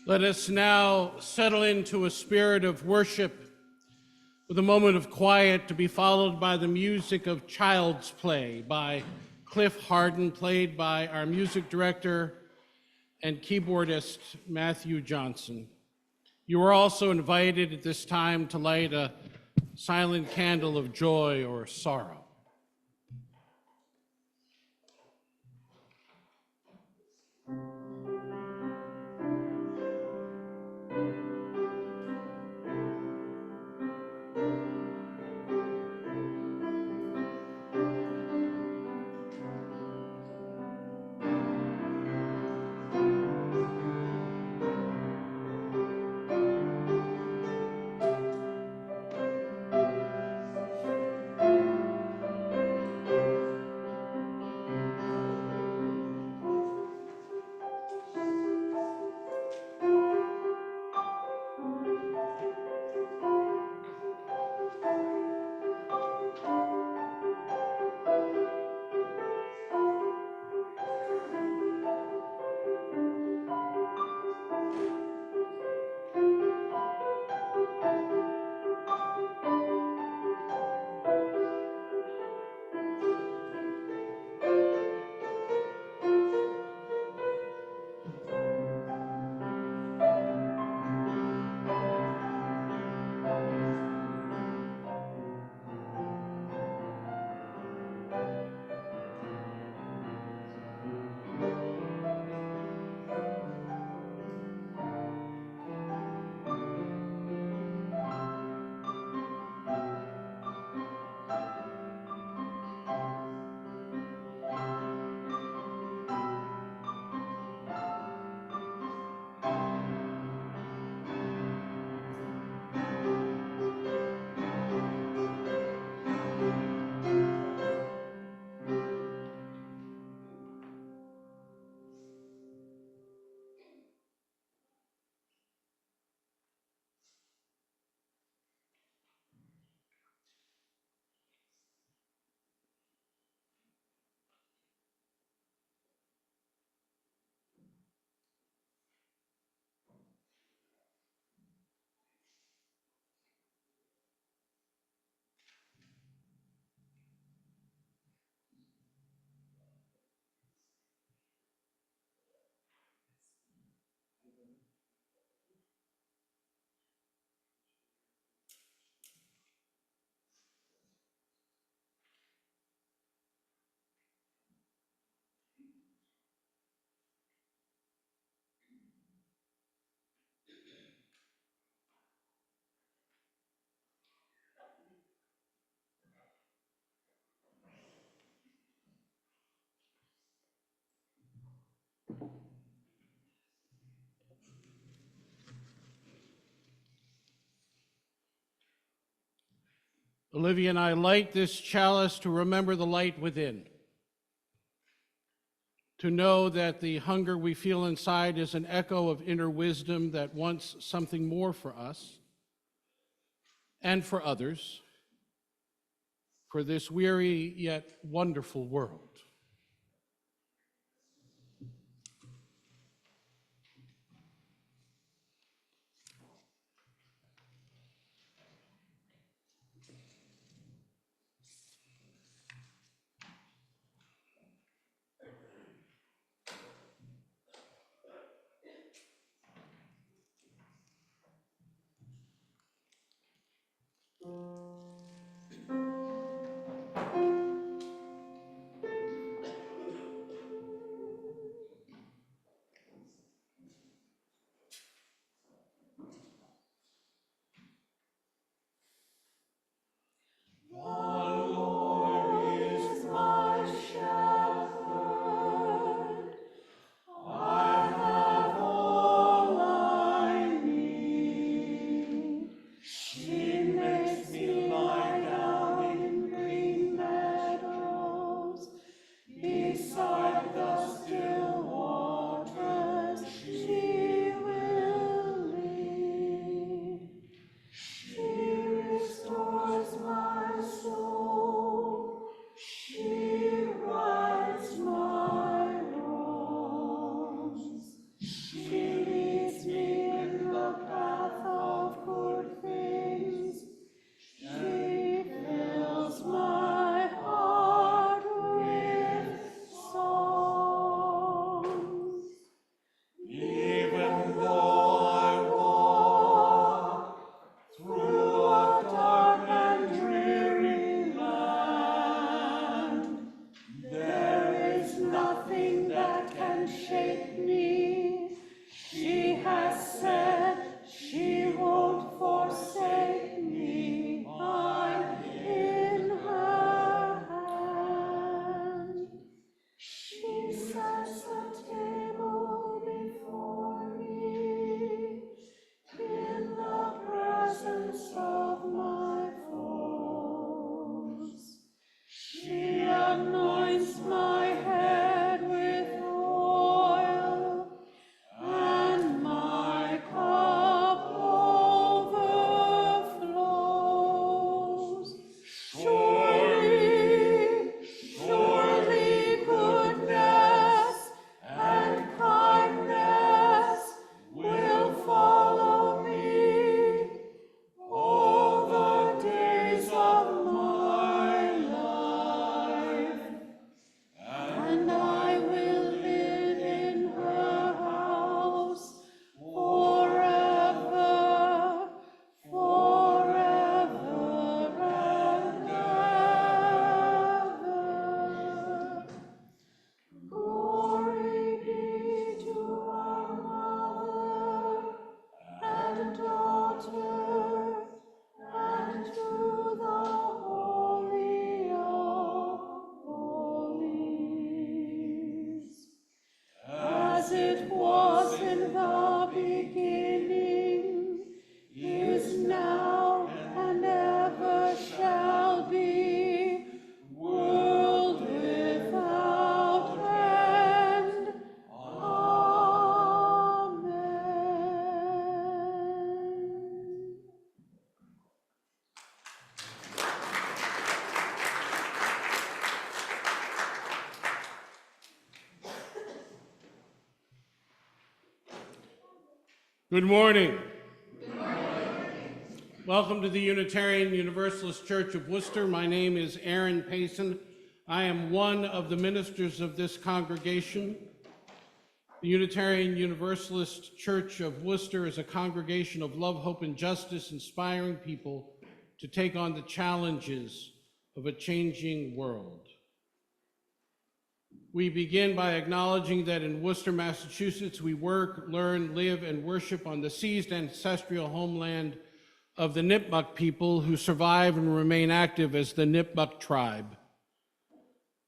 Let us now settle into a spirit of worship with a moment of quiet to be followed by the music of Child's Play by Cliff Harden, played by our music director and keyboardist, Matthew Johnson. You are also invited at this time to light a silent candle of joy or sorrow. Olivia and I light this chalice to remember the light within, to know that the hunger we feel inside is an echo of inner wisdom that wants something more for us and for others, for this weary yet wonderful world. Good morning. Welcome to the Unitarian Universalist Church of Worcester. My name is Aaron Payson. I am one of the ministers of this congregation. The Unitarian Universalist Church of Worcester is a congregation of love, hope, and justice, inspiring people to take on the challenges of a changing world. We begin by acknowledging that in Worcester, Massachusetts, we work, learn, live, and worship on the seized ancestral homeland of the Nipmuc people who survive and remain active as the Nipmuc tribe.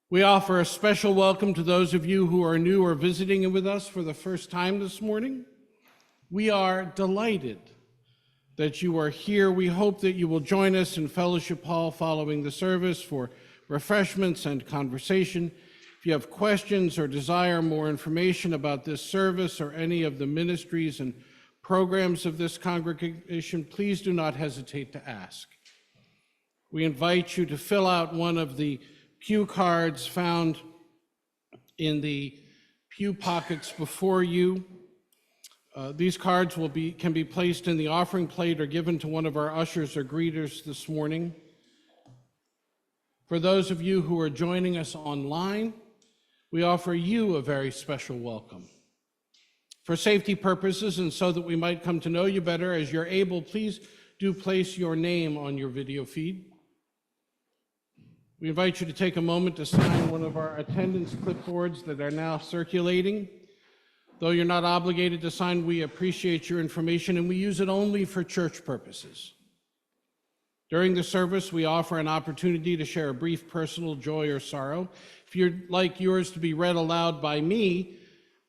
We offer a special welcome to those of you who are new or visiting with us for the first time this morning. We are delighted that you are here. We hope that you will join us in Fellowship Hall following the service for refreshments and conversation. If you have questions or desire more information about this service or any of the ministries and programs of this congregation, please do not hesitate to ask. We invite you to fill out one of the pew cards found in the pew pockets before you. These cards can be placed in the offering plate or given to one of our ushers or greeters this morning. For those of you who are joining us online, we offer you a very special welcome. For safety purposes and so that we might come to know you better as you're able, please do place your name on your video feed. We invite you to take a moment to sign one of our attendance clipboards that are now circulating. Though you're not obligated to sign, we appreciate your information and we use it only for church purposes. During the service, we offer an opportunity to share a brief personal joy or sorrow. If you'd like yours to be read aloud by me,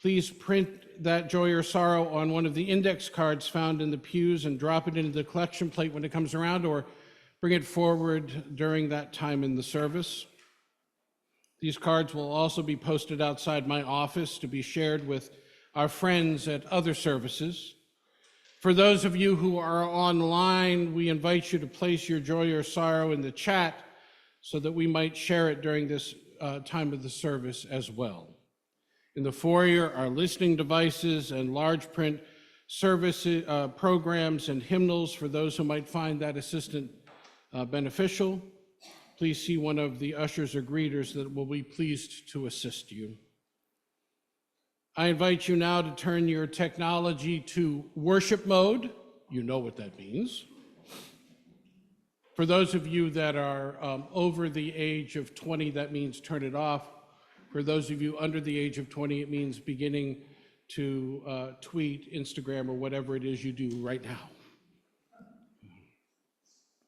please print that joy or sorrow on one of the index cards found in the pews and drop it into the collection plate when it comes around, or bring it forward during that time in the service. These cards will also be posted outside my office to be shared with our friends at other services. For those of you who are online, we invite you to place your joy or sorrow in the chat so that we might share it during this time of the service as well. In the foyer are listening devices and large print service programs and hymnals for those who might find that assistant beneficial. Please see one of the ushers or greeters that will be pleased to assist you. I invite you now to turn your technology to worship mode. You know what that means. For those of you that are over the age of 20, that means turn it off. For those of you under the age of 20, it means beginning to tweet, Instagram, or whatever it is you do right now.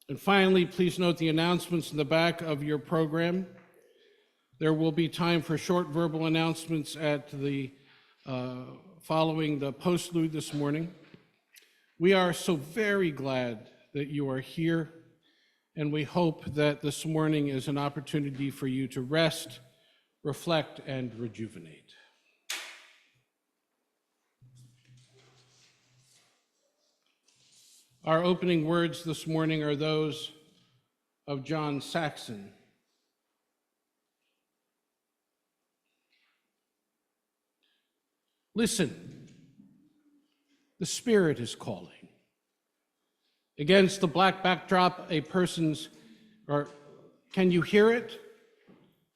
And finally, please note the announcements in the back of your program. There will be time for short verbal announcements at the following the postlude this morning. We are so very glad that you are here, and we hope that this morning is an opportunity for you to rest, reflect, and rejuvenate. Our opening words this morning are those of John Saxon. Listen, the Spirit is calling. Against the black backdrop, can you hear it?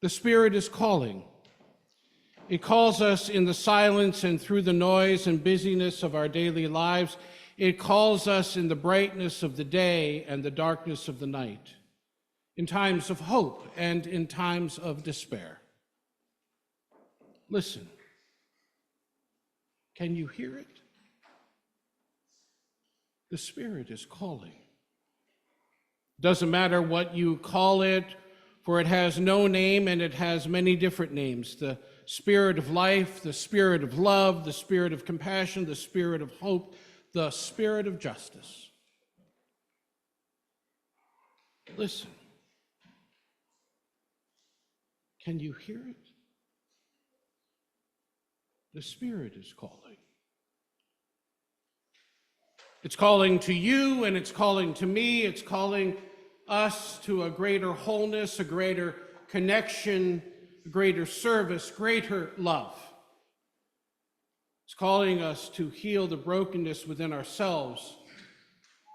The Spirit is calling. It calls us in the silence and through the noise and busyness of our daily lives. It calls us in the brightness of the day and the darkness of the night, in times of hope and in times of despair. Listen. Can you hear it? The Spirit is calling. Doesn't matter what you call it, for it has no name and it has many different names. The Spirit of life, the Spirit of love, the Spirit of compassion, the Spirit of hope, the Spirit of justice. Listen. Can you hear it? The Spirit is calling. It's calling to you and it's calling to me. It's calling us to a greater wholeness, a greater connection, a greater service, greater love. It's calling us to heal the brokenness within ourselves,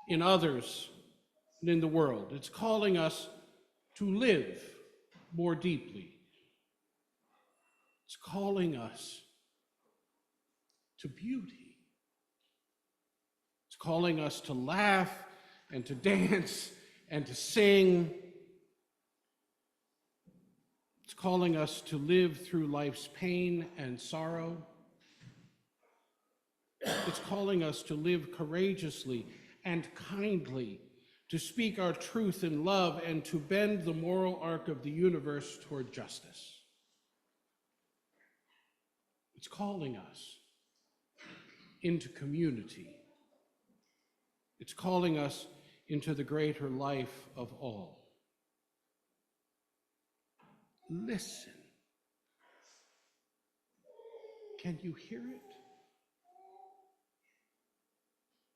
in others, and in the world. It's calling us to live more deeply. It's calling us to beauty. It's calling us to laugh and to dance and to sing. It's calling us to live through life's pain and sorrow. It's calling us to live courageously and kindly, to speak our truth in love, and to bend the moral arc of the universe toward justice. It's calling us into community. It's calling us into the greater life of all. Listen. Can you hear it?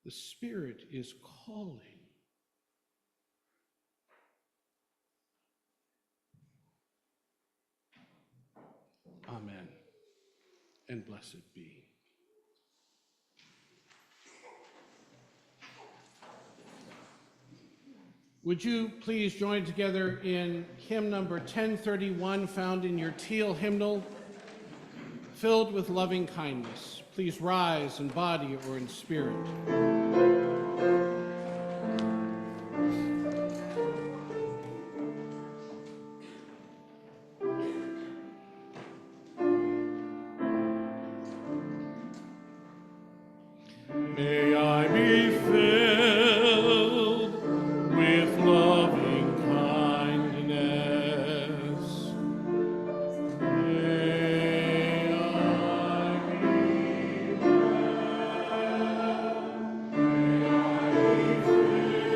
The Spirit is calling. Amen, and blessed be. Would you please join together in hymn number 1031, found in your teal hymnal, Filled with Loving Kindness. Please rise in body or in spirit. May I be filled with loving kindness. May I be filled.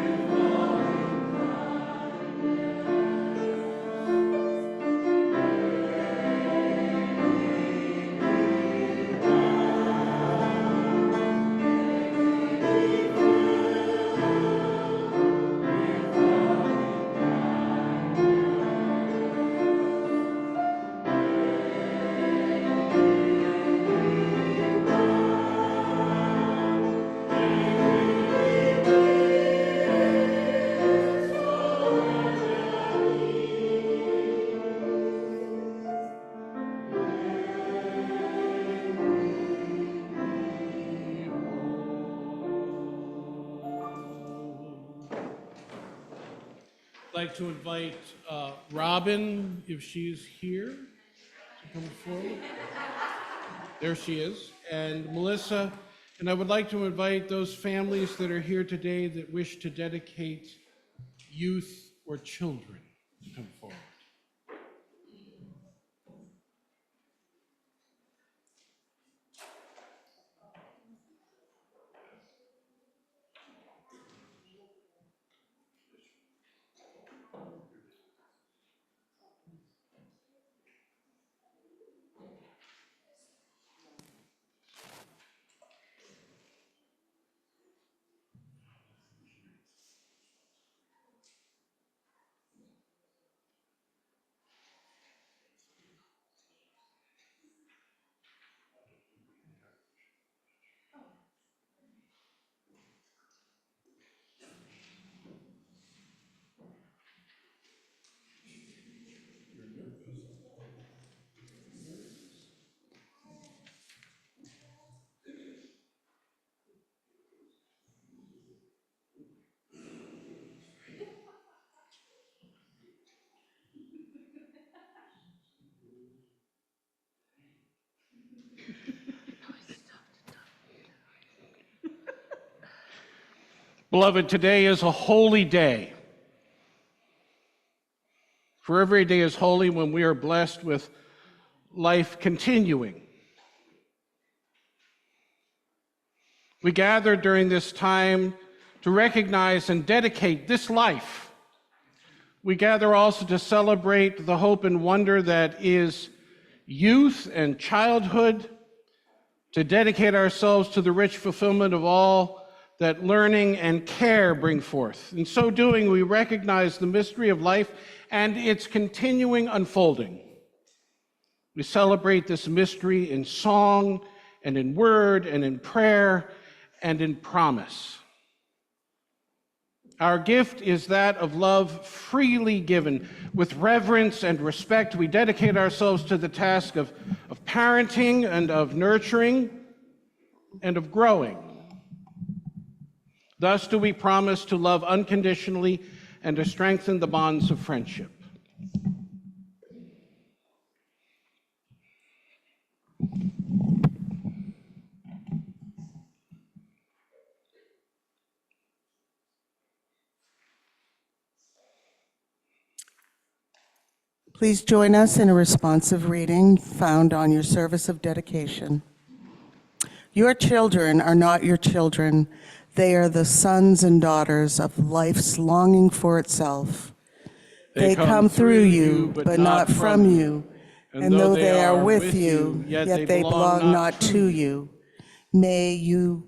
May I be I'd like to invite Robin, if she's here, to come forward. There she is. And Melissa, and I would like to invite those families that are here today that wish to dedicate youth or children to come forward. Beloved, today is a holy day. For every day is holy when we are blessed with life continuing. We gather during this time to recognize and dedicate this life. We gather also to celebrate the hope and wonder that is youth and childhood, to dedicate ourselves to the rich fulfillment of all that learning and care bring forth. In so doing, we recognize the mystery of life and its continuing unfolding. We celebrate this mystery in song and in word and in prayer and in promise. Our gift is that of love freely given. With reverence and respect, we dedicate ourselves to the task of parenting and of nurturing and of growing. Thus do we promise to love unconditionally and to strengthen the bonds of friendship. Please join us in a responsive reading found on your service of dedication. Your children are not your children. They are the sons and daughters of life's longing for itself. They come through you, but not from you. And though they are with you, yet they belong not to you. You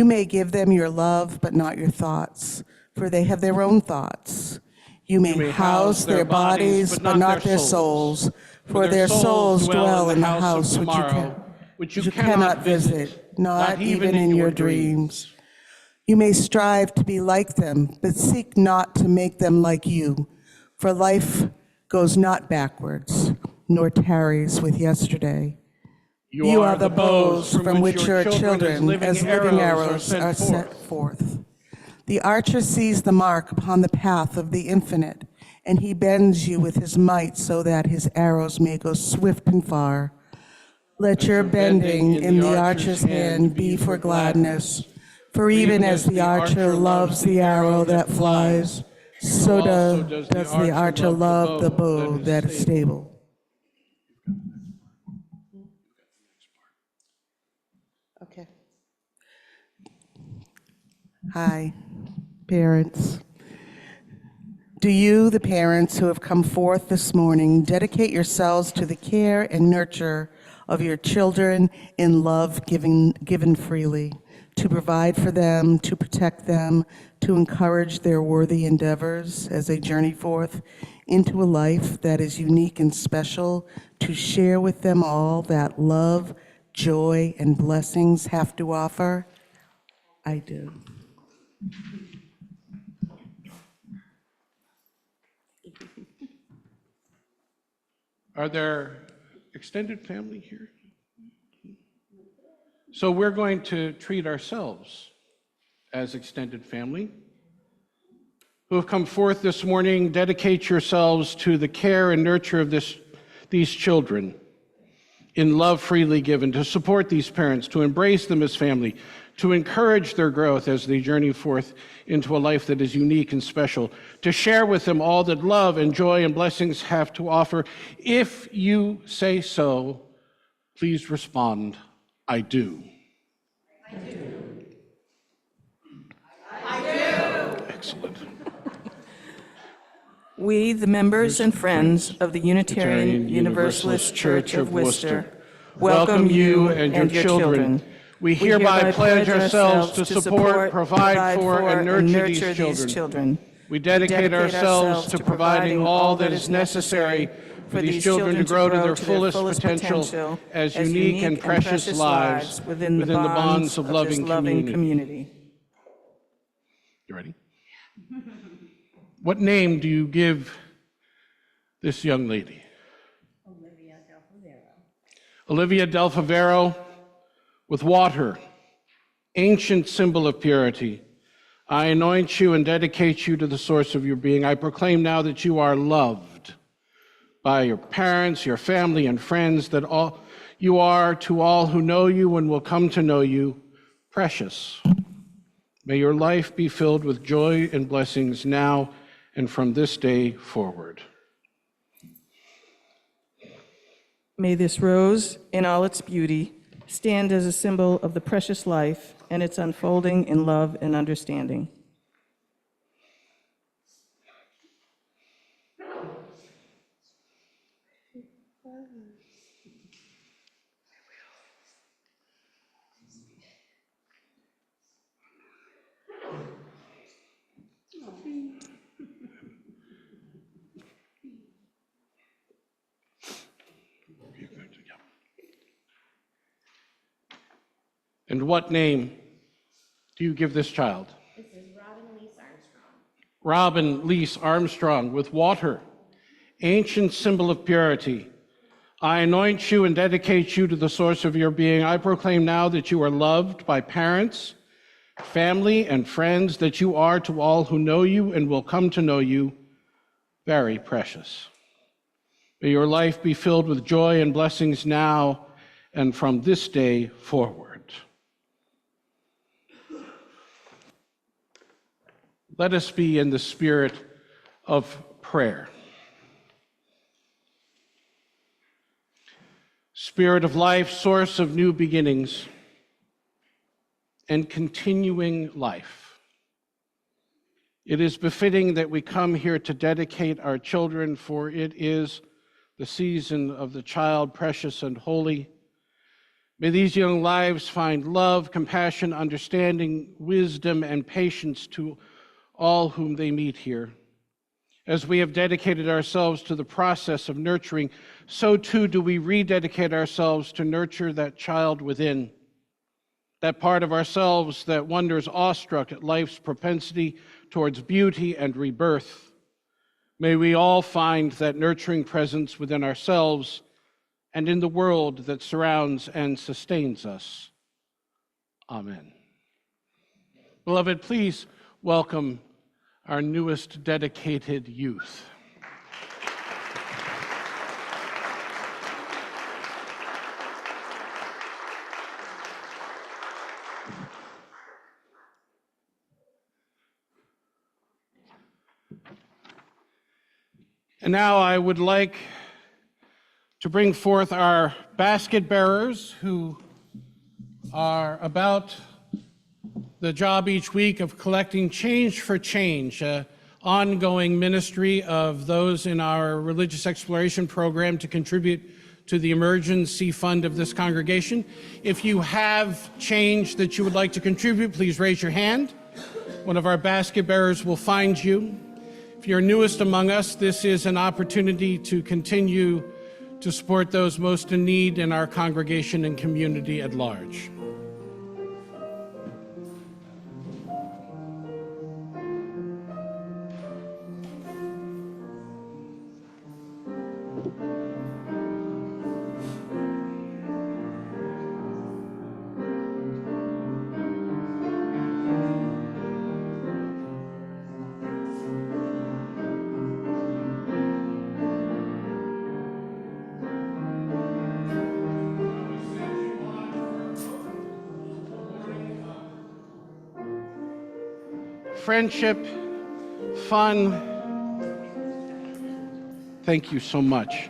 may give them your love, but not your thoughts, for they have their own thoughts. You may house their bodies, but not their souls, for their souls dwell in the house which you cannot visit, not even in your dreams. You may strive to be like them, but seek not to make them like you, for life goes not backwards, nor tarries with yesterday. You are the bows from which your children, as living arrows, are set forth. The archer sees the mark upon the path of the infinite, and he bends you with his might so that his arrows may go swift and far. Let your bending in the archer's hand be for gladness, for even as the archer loves the arrow that flies, so does the archer love the bow that is stable. Okay. Hi, parents. Do you, the parents who have come forth this morning, dedicate yourselves to the care and nurture of your children in love given freely, to provide for them, to protect them, to encourage their worthy endeavors as they journey forth into a life that is unique and special, to share with them all that love, joy, and blessings have to offer? I do. Are there extended family here? So we're going to treat ourselves as extended family who have come forth this morning. Dedicate yourselves to the care and nurture of these children in love freely given, to support these parents, to embrace them as family, to encourage their growth as they journey forth into a life that is unique and special, to share with them all that love and joy and blessings have to offer. If you say so, please respond, I do. I do. I do. Excellent. We, the members and friends of the Unitarian Universalist Church of Worcester, welcome you and your children. We hereby pledge ourselves to support, provide for, and nurture these children. We dedicate ourselves to providing all that is necessary for these children to grow to their fullest potential as unique and precious lives within the bonds of loving community. You ready? What name do you give this young lady? Olivia Del Favero. Olivia Del Favero, with water, ancient symbol of purity. I anoint you and dedicate you to the source of your being. I proclaim now that you are loved by your parents, your family, and friends, that all you are to all who know you and will come to know you, precious, May your life be filled with joy and blessings now and from this day forward. May this rose, in all its beauty, stand as a symbol of the precious life and its unfolding in love and understanding. And what name do you give this child? This is Robin Elise Armstrong. Robin Lease Armstrong, with water, ancient symbol of purity. I anoint you and dedicate you to the source of your being. I proclaim now that you are loved by parents, family, and friends, that you are to all who know you and will come to know you very precious. May your life be filled with joy and blessings now and from this day forward. Let us be in the spirit of prayer. Spirit of life, source of new beginnings and continuing life. It is befitting that we come here to dedicate our children, for it is the season of the child, precious and holy. May these young lives find love, compassion, understanding, wisdom, and patience to all whom they meet here. As we have dedicated ourselves to the process of nurturing, so too do we rededicate ourselves to nurture that child within, that part of ourselves that wonders awestruck at life's propensity towards beauty and rebirth. May we all find that nurturing presence within ourselves and in the world that surrounds and sustains us. Amen. Beloved, please welcome our newest dedicated youth. And now I would like to bring forth our basket bearers who are about the job each week of collecting change for change, an ongoing ministry of those in our religious exploration program to contribute to the emergency fund of this congregation. If you have change that you would like to contribute, please raise your hand. One of our basket bearers will find you. If you're newest among us, this is an opportunity to continue to support those most in need in our congregation and community at large. Friendship, fun. Thank you so much.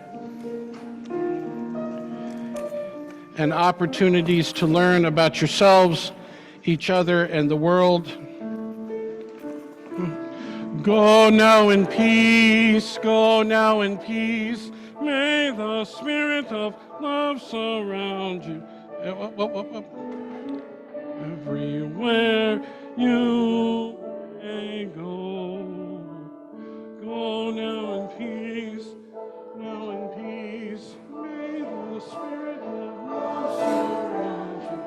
And opportunities to learn about yourselves, each other, and the world. Go now in peace, go now in peace. May the spirit of love surround you. Everywhere you may go. Go now in peace, now in peace. May the spirit of love surround you.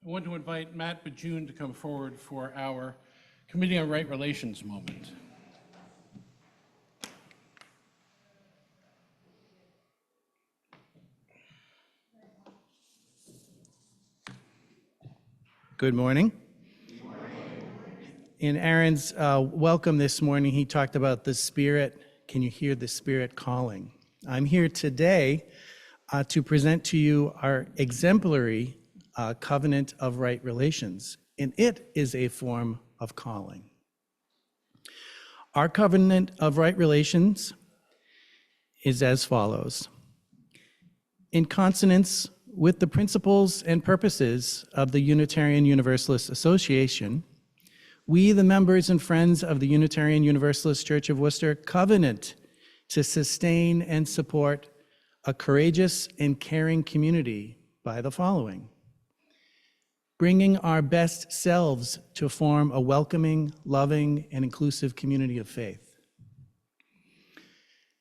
I want to invite Matt Bajun to come forward for our Committee on Right Relations moment. Good morning. In Aaron's welcome this morning, he talked about the Spirit. Can you hear the Spirit calling? I'm here today to present to you our exemplary covenant of right relations, and it is a form of calling. Our covenant of right relations is as follows. In consonance with the principles and purposes of the Unitarian Universalist Association, we, the members and friends of the Unitarian Universalist Church of Worcester, covenant to sustain and support a courageous and caring community by the following: bringing our best selves to form a welcoming, loving, and inclusive community of faith,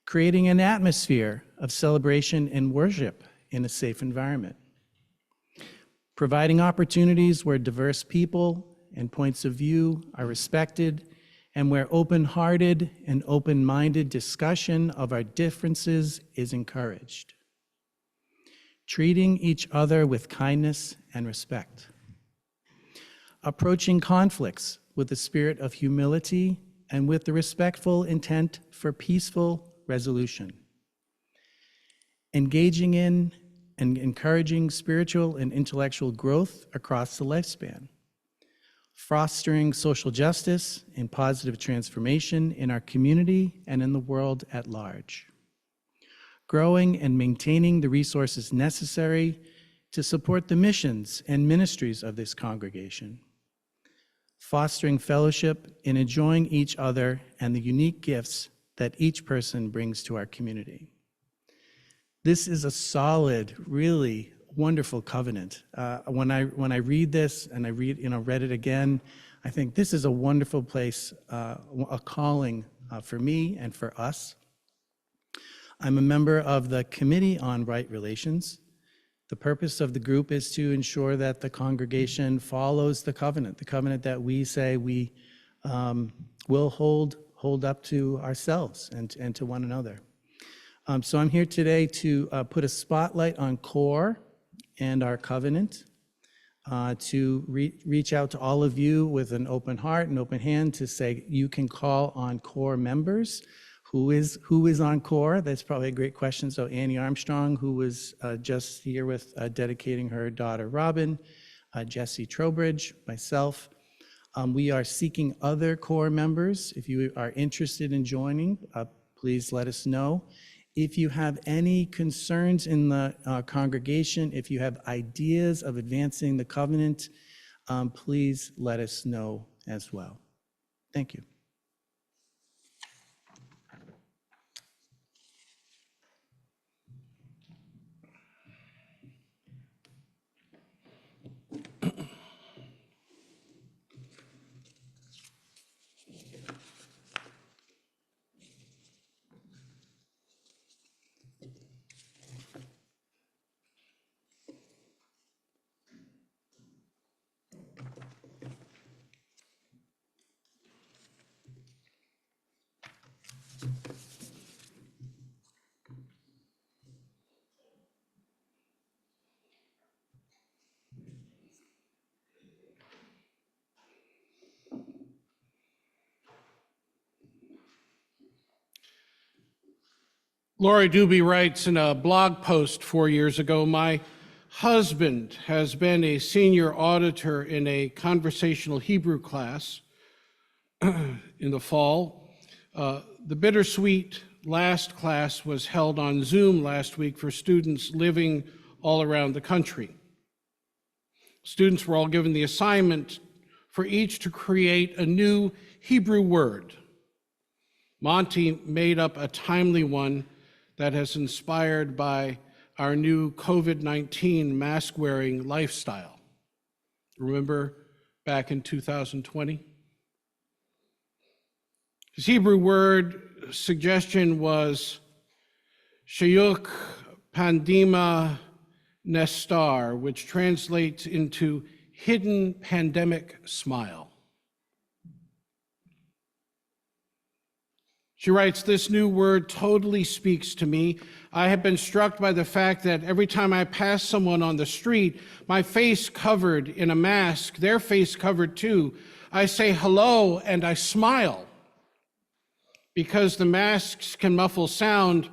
creating an atmosphere of celebration and worship in a safe environment, providing opportunities where diverse people and points of view are respected, and where open-hearted and open-minded discussion of our differences is encouraged, treating each other with kindness and respect, approaching conflicts with the spirit of humility and with the respectful intent for peaceful resolution, engaging in and encouraging spiritual and intellectual growth across the lifespan, fostering social justice and positive transformation in our community and in the world at large, growing and maintaining the resources necessary to support the missions and ministries of this congregation, fostering fellowship and enjoying each other and the unique gifts that each person brings to our community. This is a solid, really wonderful covenant. When I read this and I read it again, I think this is a wonderful place, a calling for me and for us. I'm a member of the Committee on Right Relations. The purpose of the group is to ensure that the congregation follows the covenant that we say we will hold up to ourselves and to one another. So I'm here today to put a spotlight on CORE and our covenant, to reach out to all of you with an open heart and open hand to say you can call on CORE members. Who is on CORE? That's probably a great question. So Annie Armstrong, who was just here with dedicating her daughter Robin, Jesse Trowbridge, myself. We are seeking other CORE members. If you are interested in joining, please let us know. If you have any concerns in the congregation, if you have ideas of advancing the covenant, please let us know as well. Thank you. Lori Doobie writes in a blog post 4 years ago, "My husband has been a senior auditor in a conversational Hebrew class in the fall. The bittersweet last class was held on Zoom last week for students living all around the country. Students were all given the assignment for each to create a new Hebrew word. Monty made up a timely one that is inspired by our new COVID-19 mask-wearing lifestyle. Remember back in 2020? His Hebrew word suggestion was Shayuk Pandema Nestar, which translates into hidden pandemic smile. She writes, "This new word totally speaks to me. I have been struck by the fact that every time I pass someone on the street, my face covered in a mask, their face covered too, I say hello and I smile. Because the masks can muffle sound,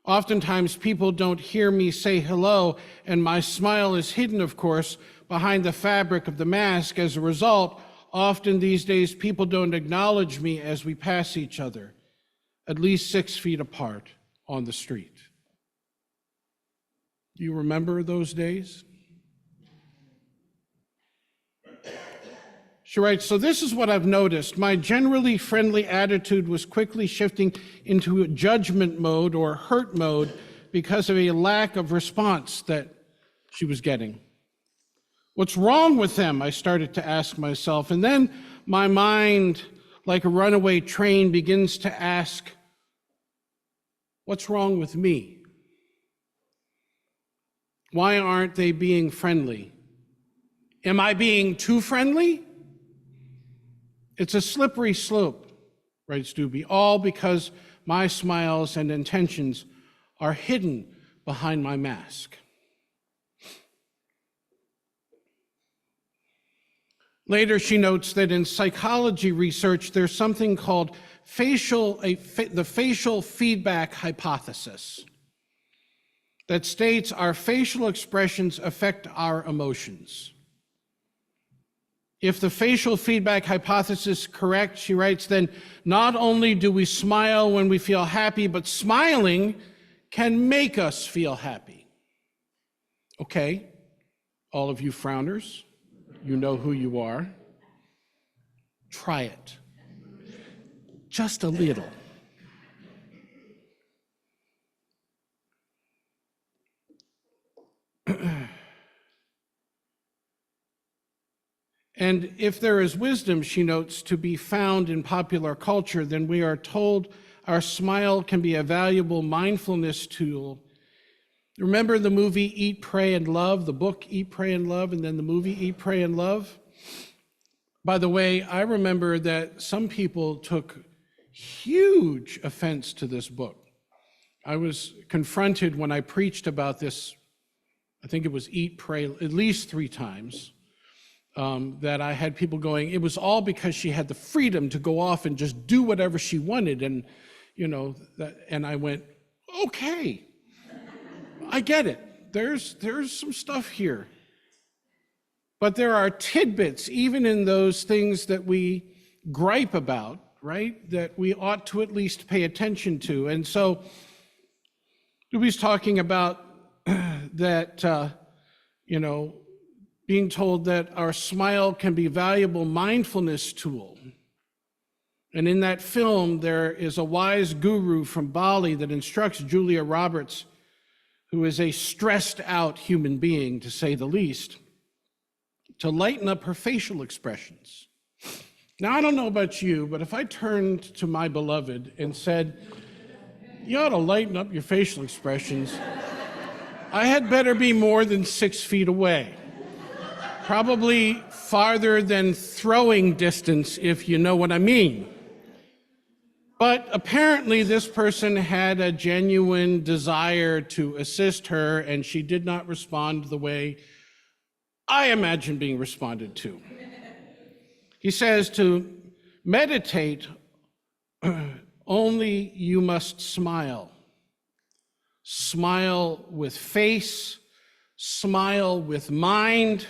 oftentimes people don't hear me say hello, and my smile is hidden, of course, behind the fabric of the mask. As a result, often these days people don't acknowledge me as we pass each other, at least 6 feet apart on the street. Do you remember those days? She writes, so this is what I've noticed. My generally friendly attitude was quickly shifting into a judgment mode or hurt mode because of a lack of response that she was getting. What's wrong with them? I started to ask myself. And then my mind, like a runaway train, begins to ask, what's wrong with me? Why aren't they being friendly? Am I being too friendly? It's a slippery slope, writes Doobie, all because my smiles and intentions are hidden behind my mask. Later, she notes that in psychology research, there's something called the facial feedback hypothesis that states our facial expressions affect our emotions. If the facial feedback hypothesis is correct, she writes, then not only do we smile when we feel happy, but smiling can make us feel happy. Okay, all of you frowners, you know who you are. Try it. Just a little. And if there is wisdom, she notes, to be found in popular culture, then we are told our smile can be a valuable mindfulness tool. Remember the movie Eat, Pray, and Love, the book Eat, Pray, and Love, and then the movie Eat, Pray, and Love? By the way, I remember that some people took huge offense to this book. I was confronted when I preached about this, I think it was Eat, Pray, at least 3 times. That I had people going, it was all because she had the freedom to go off and just do whatever she wanted. And, and I went, okay, I get it. There's some stuff here. But there are tidbits, even in those things that we gripe about, right, that we ought to at least pay attention to. And so Doobie's talking about that, being told that our smile can be a valuable mindfulness tool. And in that film, there is a wise guru from Bali that instructs Julia Roberts, who is a stressed out human being, to say the least, to lighten up her facial expressions. Now, I don't know about you, but if I turned to my beloved and said, you ought to lighten up your facial expressions, I had better be more than 6 feet away. Probably farther than throwing distance, if you know what I mean. But apparently this person had a genuine desire to assist her, and she did not respond the way I imagine being responded to. He says to meditate, only you must smile. Smile with face, smile with mind,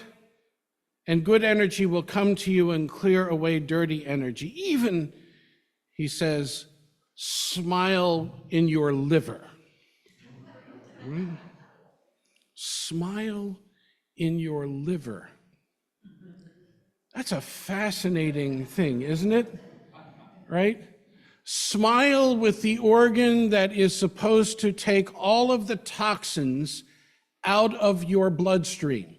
and good energy will come to you and clear away dirty energy. Even, he says, smile in your liver. Right? Smile in your liver. That's a fascinating thing, isn't it? Right? Smile with the organ that is supposed to take all of the toxins out of your bloodstream.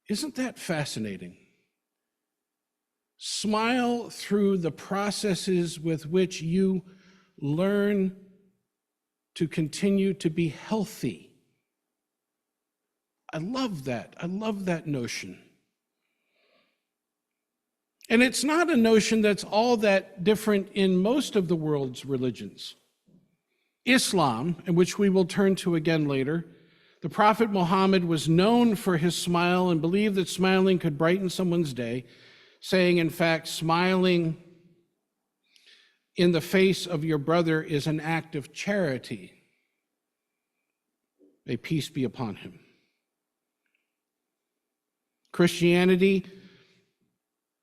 Isn't that fascinating? Smile through the processes with which you learn to continue to be healthy. I love that. I love that notion. And it's not a notion that's all that different in most of the world's religions. Islam, and which we will turn to again later, The Prophet Muhammad was known for his smile and believed that smiling could brighten someone's day, saying, in fact, smiling in the face of your brother is an act of charity. May peace be upon him. Christianity,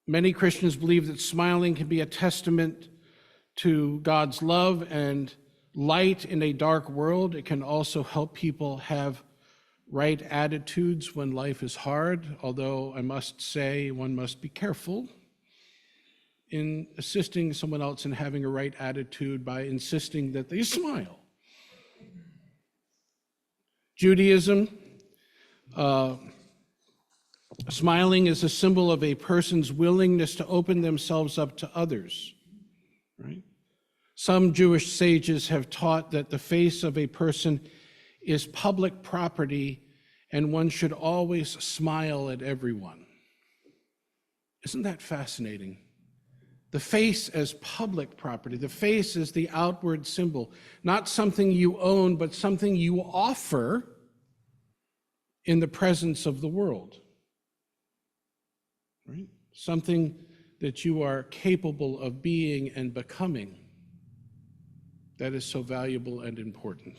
many Christians believe that smiling can be a testament to God's love and light in a dark world. It can also help people have right attitudes when life is hard, although I must say one must be careful in assisting someone else in having a right attitude by insisting that they smile. Judaism, smiling is a symbol of a person's willingness to open themselves up to others, right? Some Jewish sages have taught that the face of a person is public property and one should always smile at everyone. Isn't that fascinating? The face as public property, the face is the outward symbol, not something you own, but something you offer in the presence of the world, right? Something that you are capable of being and becoming that is so valuable and important.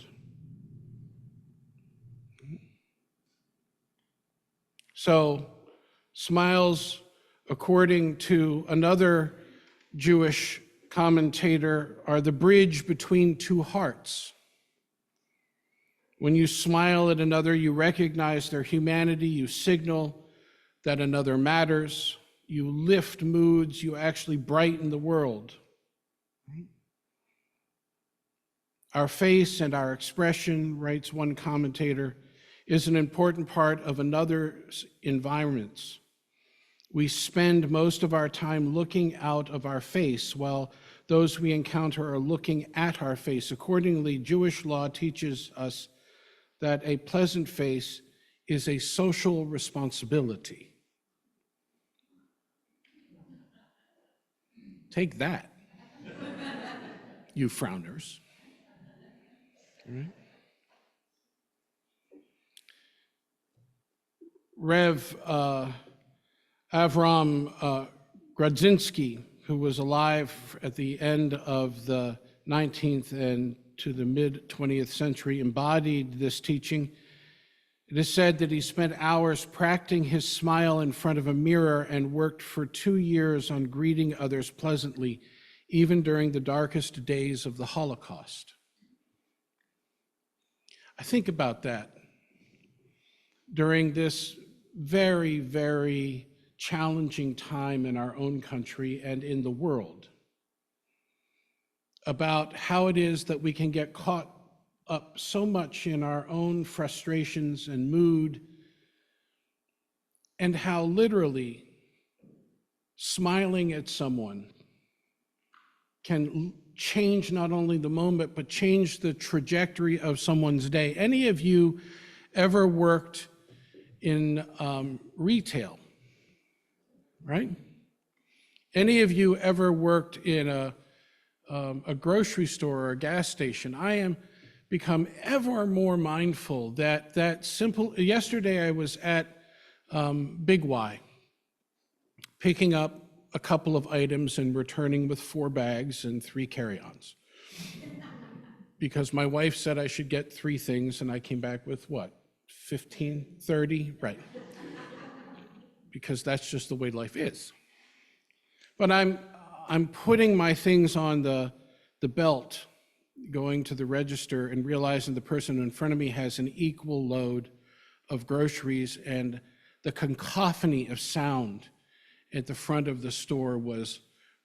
So, smiles, according to another Jewish commentator, are the bridge between two hearts. When you smile at another, you recognize their humanity, you signal that another matters, you lift moods, you actually brighten the world. Our face and our expression, writes one commentator, is an important part of another's environments. We spend most of our time looking out of our face, while those we encounter are looking at our face. Accordingly, Jewish law teaches us that a pleasant face is a social responsibility. Take that, you frowners. Right? Rev. Avram Grodzinski, who was alive at the end of the 19th and to the mid-20th century, embodied this teaching. It is said that he spent hours practicing his smile in front of a mirror and worked for 2 years on greeting others pleasantly, even during the darkest days of the Holocaust. I think about that during this very, very challenging time in our own country and in the world, about how it is that we can get caught up so much in our own frustrations and mood, and how literally smiling at someone can change not only the moment, but change the trajectory of someone's day. Any of you ever worked in retail, right? Any of you ever worked in a grocery store or a gas station? I am become ever more mindful that simple. Yesterday I was at Big Y, picking up a couple of items and returning with 4 bags and 3 carry-ons. Because my wife said I should get 3 things, and I came back with what, 15, 30? Right. Because that's just the way life is. But I'm putting my things on the belt, going to the register and realizing the person in front of me has an equal load of groceries, and the cacophony of sound at the front of the store was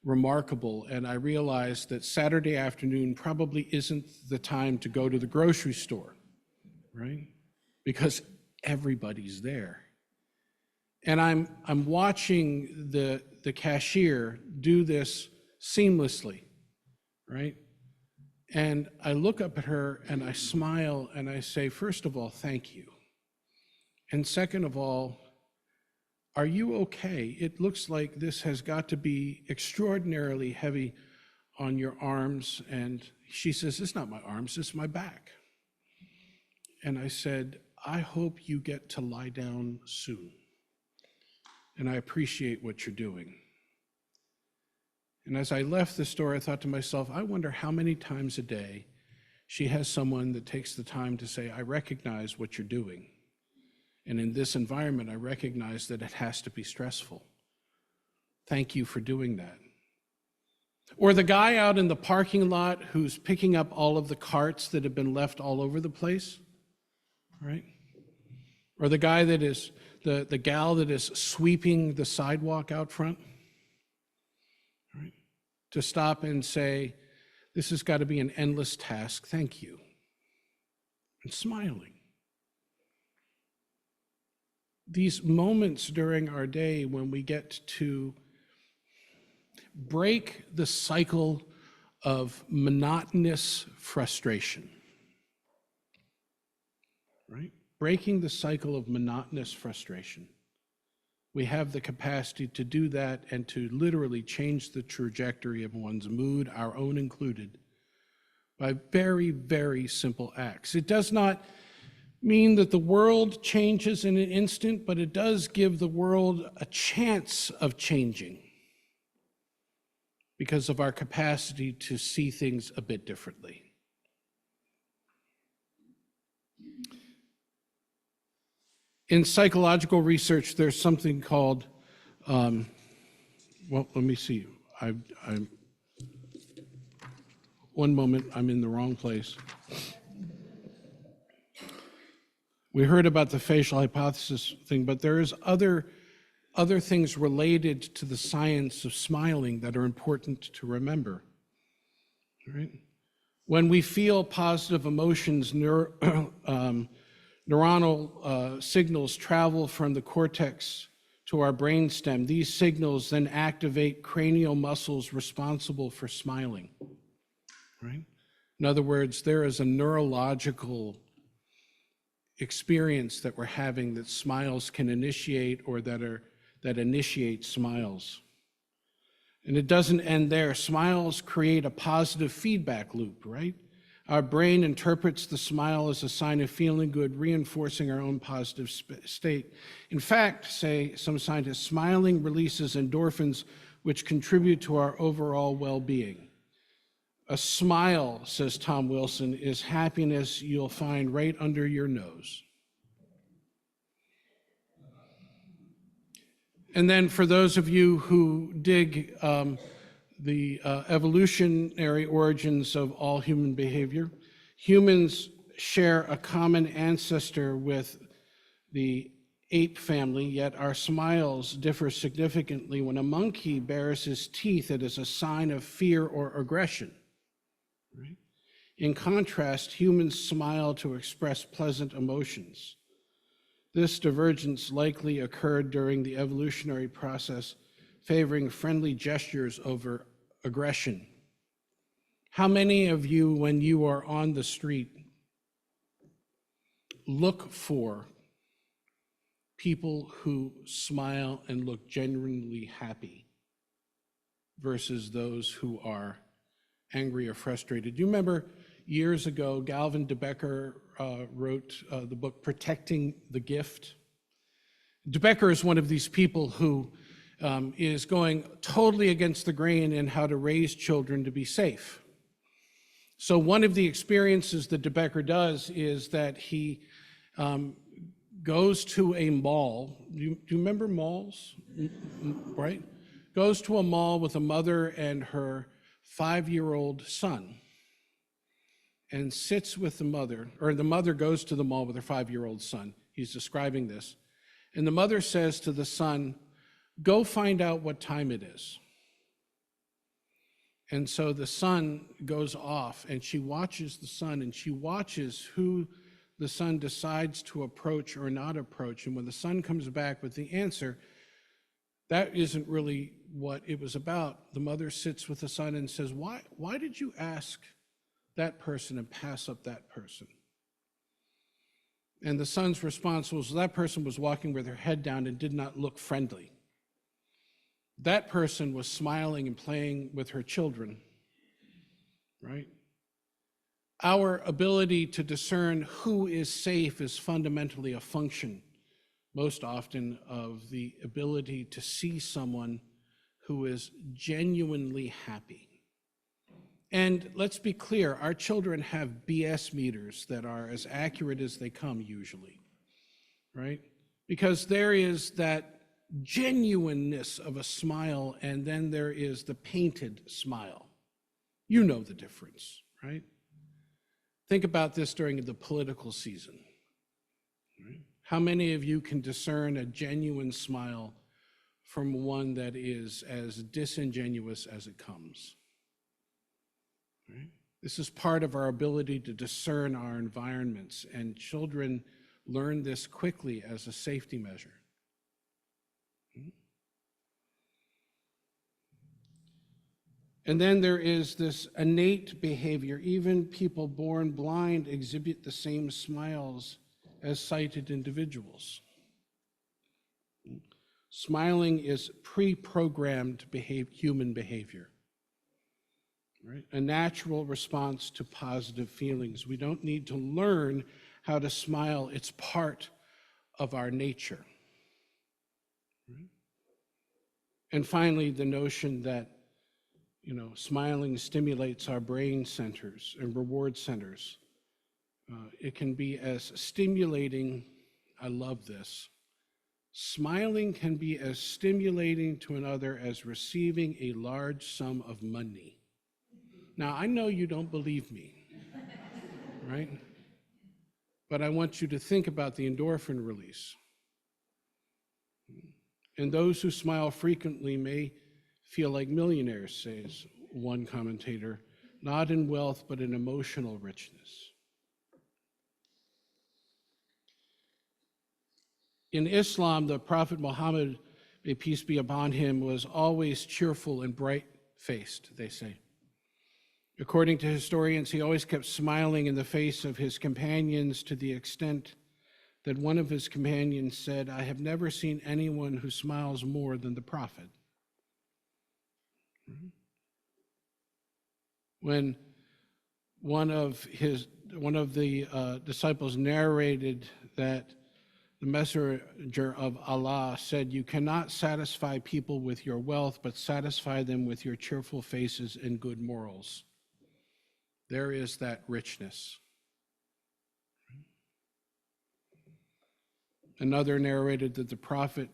remarkable. And I realized that Saturday afternoon probably isn't the time to go to the grocery store, right? Because everybody's there. And I'm watching the cashier do this seamlessly, right? And I look up at her and I smile and I say, first of all, thank you. And second of all, are you okay? It looks like this has got to be extraordinarily heavy on your arms. And she says, it's not my arms, it's my back. And I said, I hope you get to lie down soon. And I appreciate what you're doing. And as I left the store, I thought to myself, I wonder how many times a day she has someone that takes the time to say, I recognize what you're doing. And in this environment, I recognize that it has to be stressful. Thank you for doing that. Or the guy out in the parking lot who's picking up all of the carts that have been left all over the place, right? Or the guy that is, the gal that is sweeping the sidewalk out front, right? To stop and say, this has got to be an endless task, thank you. And smiling. These moments during our day when we get to break the cycle of monotonous frustration, right? Breaking the cycle of monotonous frustration. We have the capacity to do that and to literally change the trajectory of one's mood, our own included, by very, very simple acts. It does not mean that the world changes in an instant, but it does give the world a chance of changing because of our capacity to see things a bit differently. In psychological research, there's something called, well, let me see. One moment, I'm in the wrong place. We heard about the facial hypothesis thing, but there is other things related to the science of smiling that are important to remember. Right? When we feel positive emotions, neuronal signals travel from the cortex to our brainstem. These signals then activate cranial muscles responsible for smiling. Right? In other words, there is a neurological experience that we're having that smiles can initiate, or that initiate smiles. And it doesn't end there. Smiles create a positive feedback loop, right? Our brain interprets the smile as a sign of feeling good, reinforcing our own positive state. In fact, say some scientists, smiling releases endorphins, which contribute to our overall well-being. A smile, says Tom Wilson, is happiness you'll find right under your nose. And then for those of you who dig the evolutionary origins of all human behavior, humans share a common ancestor with the ape family, yet our smiles differ significantly. When a monkey bares his teeth, it is a sign of fear or aggression. Right? In contrast, humans smile to express pleasant emotions. This divergence likely occurred during the evolutionary process, favoring friendly gestures over aggression. How many of you, when you are on the street, look for people who smile and look genuinely happy versus those who are angry or frustrated? You remember years ago, Galvin de Becker wrote the book Protecting the Gift. De Becker is one of these people who is going totally against the grain in how to raise children to be safe. So one of the experiences that de Becker does is that he goes to a mall. Do you remember malls? Right? Goes to a mall with a mother and her 5-year-old son, and sits with the mother, or the mother goes to the mall with her 5-year-old son. He's describing this. And the mother says to the son, go find out what time it is. And so the son goes off, and she watches the son, and she watches who the son decides to approach or not approach. And when the son comes back with the answer, that isn't really what it was about. The mother sits with the son and says, why did you ask that person and pass up that person? And the son's response was, that person was walking with her head down and did not look friendly. That person was smiling and playing with her children, right? Our ability to discern who is safe is fundamentally a function, most often, of the ability to see someone who is genuinely happy. And let's be clear, our children have BS meters that are as accurate as they come usually, right? Because there is that genuineness of a smile, and then there is the painted smile. You know the difference, right? Think about this during the political season. Right? How many of you can discern a genuine smile from one that is as disingenuous as it comes? Right? This is part of our ability to discern our environments, and children learn this quickly as a safety measure. And then there is this innate behavior. Even people born blind exhibit the same smiles as sighted individuals. Smiling is pre-programmed human behavior, right? A natural response to positive feelings. We don't need to learn how to smile. It's part of our nature. Right? And finally, the notion that smiling stimulates our brain centers and reward centers. It can be as stimulating, I love this. Smiling can be as stimulating to another as receiving a large sum of money. Now, I know you don't believe me, right? But I want you to think about the endorphin release. And those who smile frequently may feel like millionaires, says one commentator, not in wealth, but in emotional richness. In Islam, the Prophet Muhammad, may peace be upon him, was always cheerful and bright-faced, they say. According to historians, he always kept smiling in the face of his companions, to the extent that one of his companions said, "I have never seen anyone who smiles more than the Prophet." When one of the disciples narrated that the messenger of Allah said, "You cannot satisfy people with your wealth, but satisfy them with your cheerful faces and good morals." There is that richness. Another narrated that the Prophet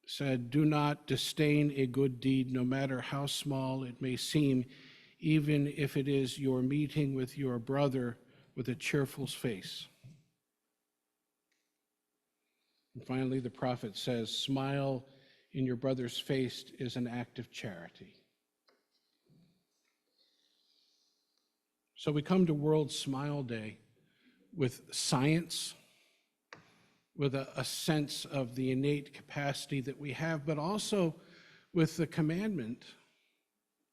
said, "Do not disdain a good deed, no matter how small it may seem, even if it is your meeting with your brother with a cheerful face." And finally, the Prophet says, "Smile in your brother's face is an act of charity." So we come to World Smile Day with science, with a sense of the innate capacity that we have, but also with the commandment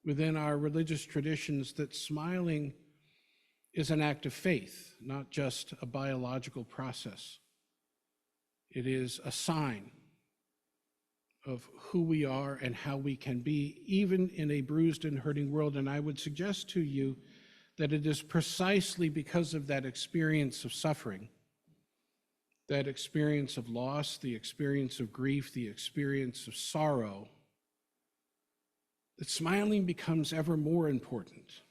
within our religious traditions that smiling is an act of faith, not just a biological process. It is a sign of who we are and how we can be, even in a bruised and hurting world. And I would suggest to you that it is precisely because of that experience of suffering, that experience of loss, the experience of grief, the experience of sorrow, that smiling becomes ever more important,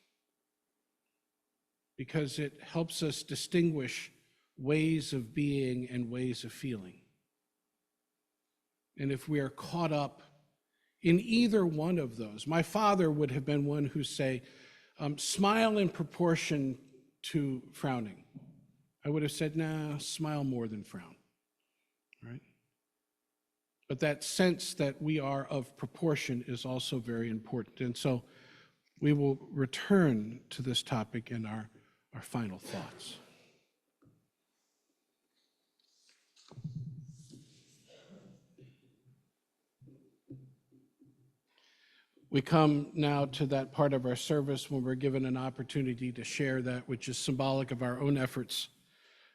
because it helps us distinguish ways of being and ways of feeling. And if we are caught up in either one of those, my father would have been one who say, smile in proportion to frowning. I would have said, nah, smile more than frown, right? But that sense that we are of proportion is also very important. And so we will return to this topic in our final thoughts. We come now to that part of our service when we're given an opportunity to share that which is symbolic of our own efforts,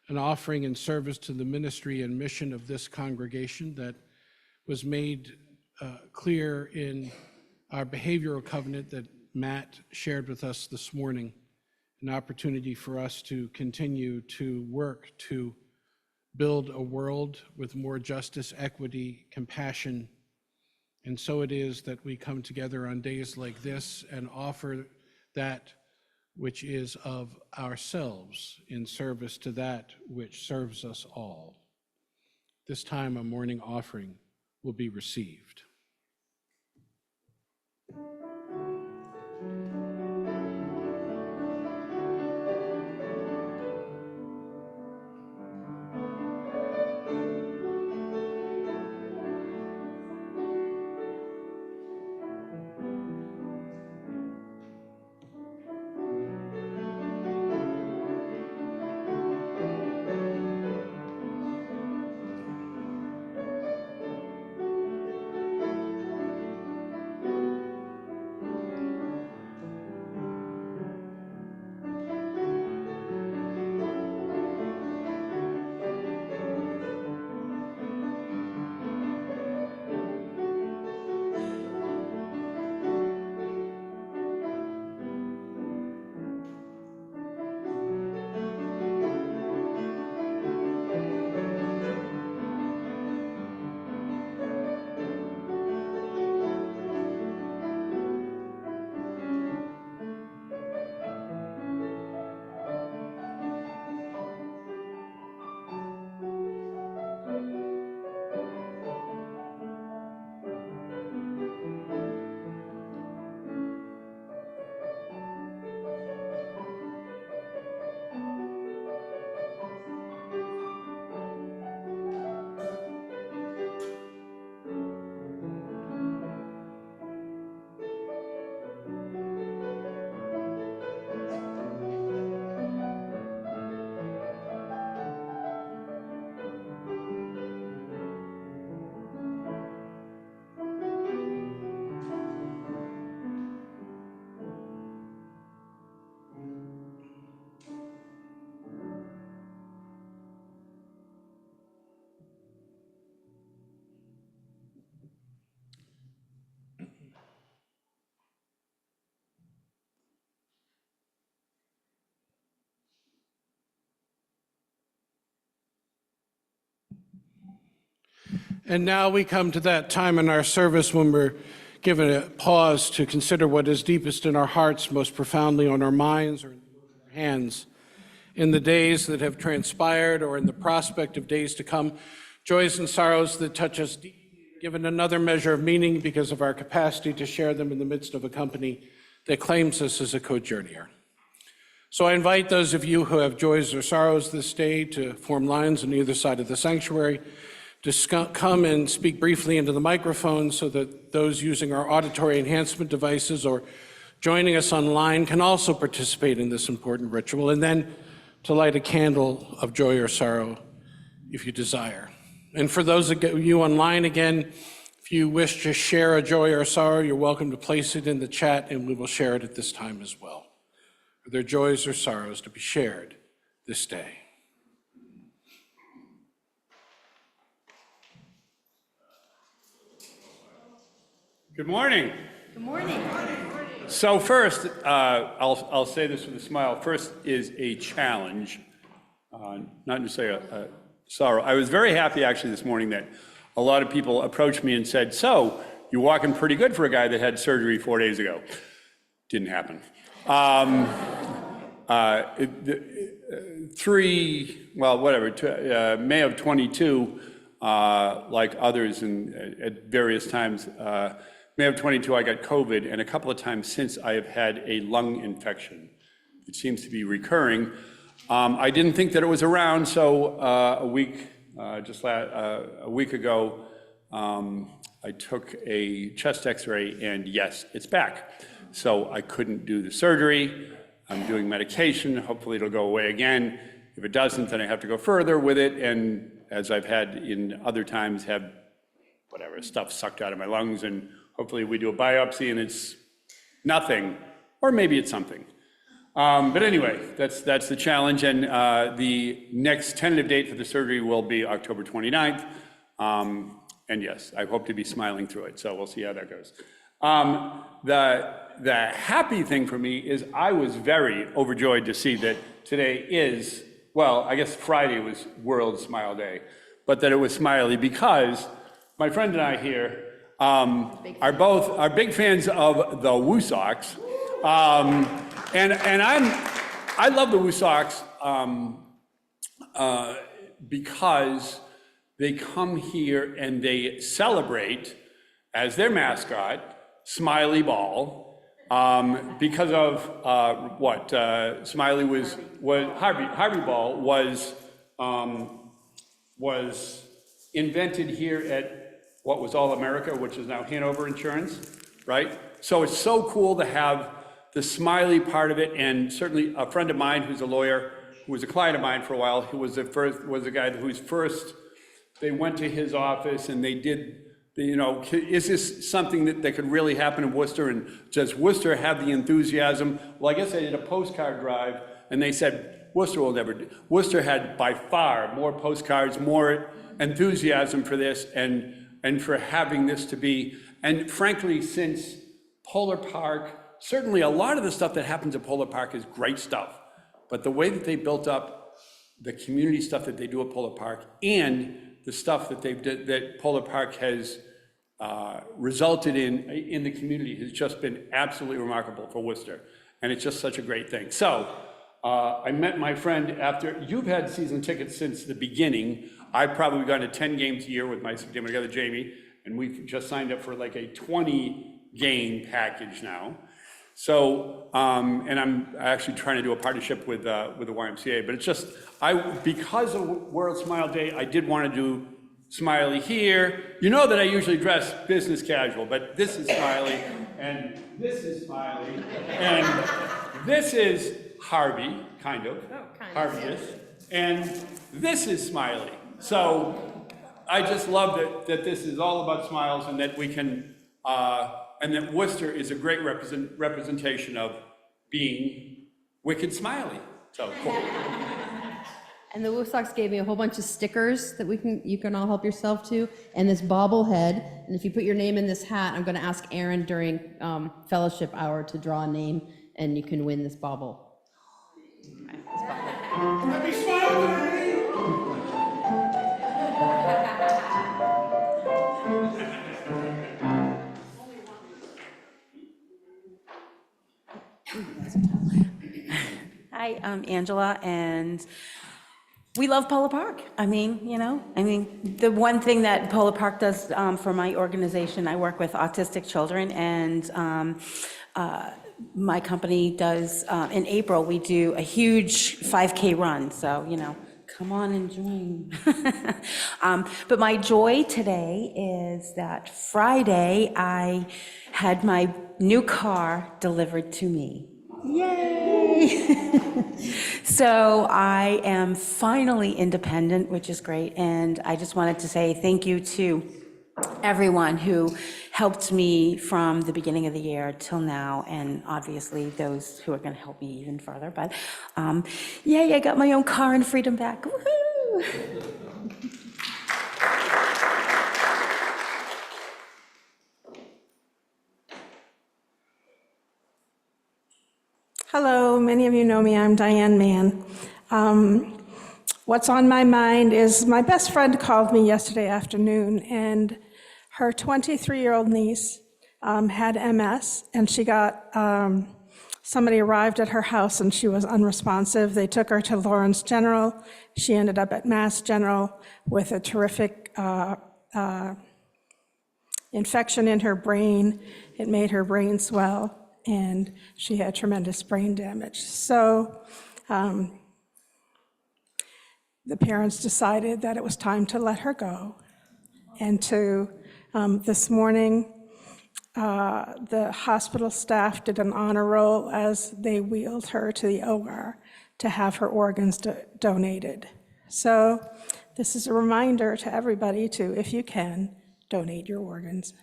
an offering in service to the ministry and mission of this congregation that was made clear in our behavioral covenant that Matt shared with us this morning. an opportunity for us to continue to work to build a world with more justice, equity, compassion. And so it is that we come together on days like this and offer that which is of ourselves in service to that which serves us all. This time a morning offering will be received. And now we come to that time in our service when we're given a pause to consider what is deepest in our hearts, most profoundly on our minds or in our hands. In the days that have transpired or in the prospect of days to come, joys and sorrows that touch us deeply, given another measure of meaning because of our capacity to share them in the midst of a company that claims us as a co-journeyer. So I invite those of you who have joys or sorrows this day to form lines on either side of the sanctuary, to come and speak briefly into the microphone so that those using our auditory enhancement devices or joining us online can also participate in this important ritual, and then to light a candle of joy or sorrow if you desire. And for those of you online, again, if you wish to share a joy or sorrow, you're welcome to place it in the chat and we will share it at this time as well. Are there joys or sorrows to be shared this day? Good morning. Good morning. So first, I'll say this with a smile. First is a challenge, not necessarily a sorrow. I was very happy actually this morning that a lot of people approached me and said, "So you're walking pretty good for a guy that had surgery 4 days ago." Didn't happen. May of 22, like others at various times. May of 22, I got COVID, and a couple of times since I have had a lung infection. It seems to be recurring. I didn't think that it was around, so a week ago, I took a chest x-ray, and yes, it's back. So I couldn't do the surgery. I'm doing medication. Hopefully it'll go away again. If it doesn't, then I have to go further with it, and as I've had in other times, have whatever stuff sucked out of my lungs, and hopefully we do a biopsy and it's nothing, or maybe it's something. But anyway, that's the challenge, and the next tentative date for the surgery will be October 29th. And yes, I hope to be smiling through it, so we'll see how that goes. the happy thing for me is I was very overjoyed to see that today is, well, I guess Friday was World Smile Day, but that it was Smiley because my friend and I here are big fans of the Woo Sox. And I love the Woo Sox because they come here and they celebrate as their mascot, Smiley Ball, because of Smiley was Harvey Ball was invented here at what was All America, which is now Hanover Insurance, right? So it's so cool to have the Smiley part of it, and certainly a friend of mine who's a lawyer, who was a client of mine for a while, who was the guy who's first, they went to his office and they did, is this something that could really happen in Worcester? And does Worcester have the enthusiasm? Well, I guess they did a postcard drive and they said, Worcester will never do. Worcester had by far more postcards, more enthusiasm for this and for having this to be, and frankly, since Polar Park, certainly a lot of the stuff that happens at Polar Park is great stuff, but the way that they built up the community stuff that they do at Polar Park and the stuff that that Polar Park has resulted in the community has just been absolutely remarkable for Worcester, and it's just such a great thing. So I met my friend after, you've had season tickets since the beginning. I've probably gone to 10 games a year with my together Jamie, and we've just signed up for like a 20-game package now. So, and I'm actually trying to do a partnership with the YMCA, but it's just, because of World Smile Day, I did want to do Smiley here. You know that I usually dress business casual, but this is Smiley, and this is Smiley, and this is Harvey, kind of. Oh, kind of. Harvey is, and this is Smiley. So I just love that this is all about smiles and that we can, and that Worcester is a great representation of being wicked smiley. So cool. And the Woo Sox gave me a whole bunch of stickers that you can all help yourself to, and this bobblehead. And if you put your name in this hat, I'm going to ask Aaron during fellowship hour to draw a name, and you can win this bobble. Happy Smile Day! Hi, I'm Angela, and we love Polar Park. The one thing that Polar Park does for my organization, I work with autistic children, and my company does, in April, we do a huge 5K run, so, come on and join. But my joy today is that Friday, I had my new car delivered to me. Yay! So I am finally independent, which is great, and I just wanted to say thank you to everyone who helped me from the beginning of the year till now, and obviously those who are going to help me even further. But yay, I got my own car and freedom back. Woohoo! Hello, many of you know me, I'm Diane Mann. What's on my mind is my best friend called me yesterday afternoon, and her 23-year-old niece had MS, and she got, somebody arrived at her house and she was unresponsive. They took her to Lawrence General. She ended up at Mass General with a terrific infection in her brain. It made her brain swell, and she had tremendous brain damage. So the parents decided that it was time to let her go. And this morning, the hospital staff did an honor roll as they wheeled her to the OR to have her organs donated. So this is a reminder to everybody to, if you can, donate your organs.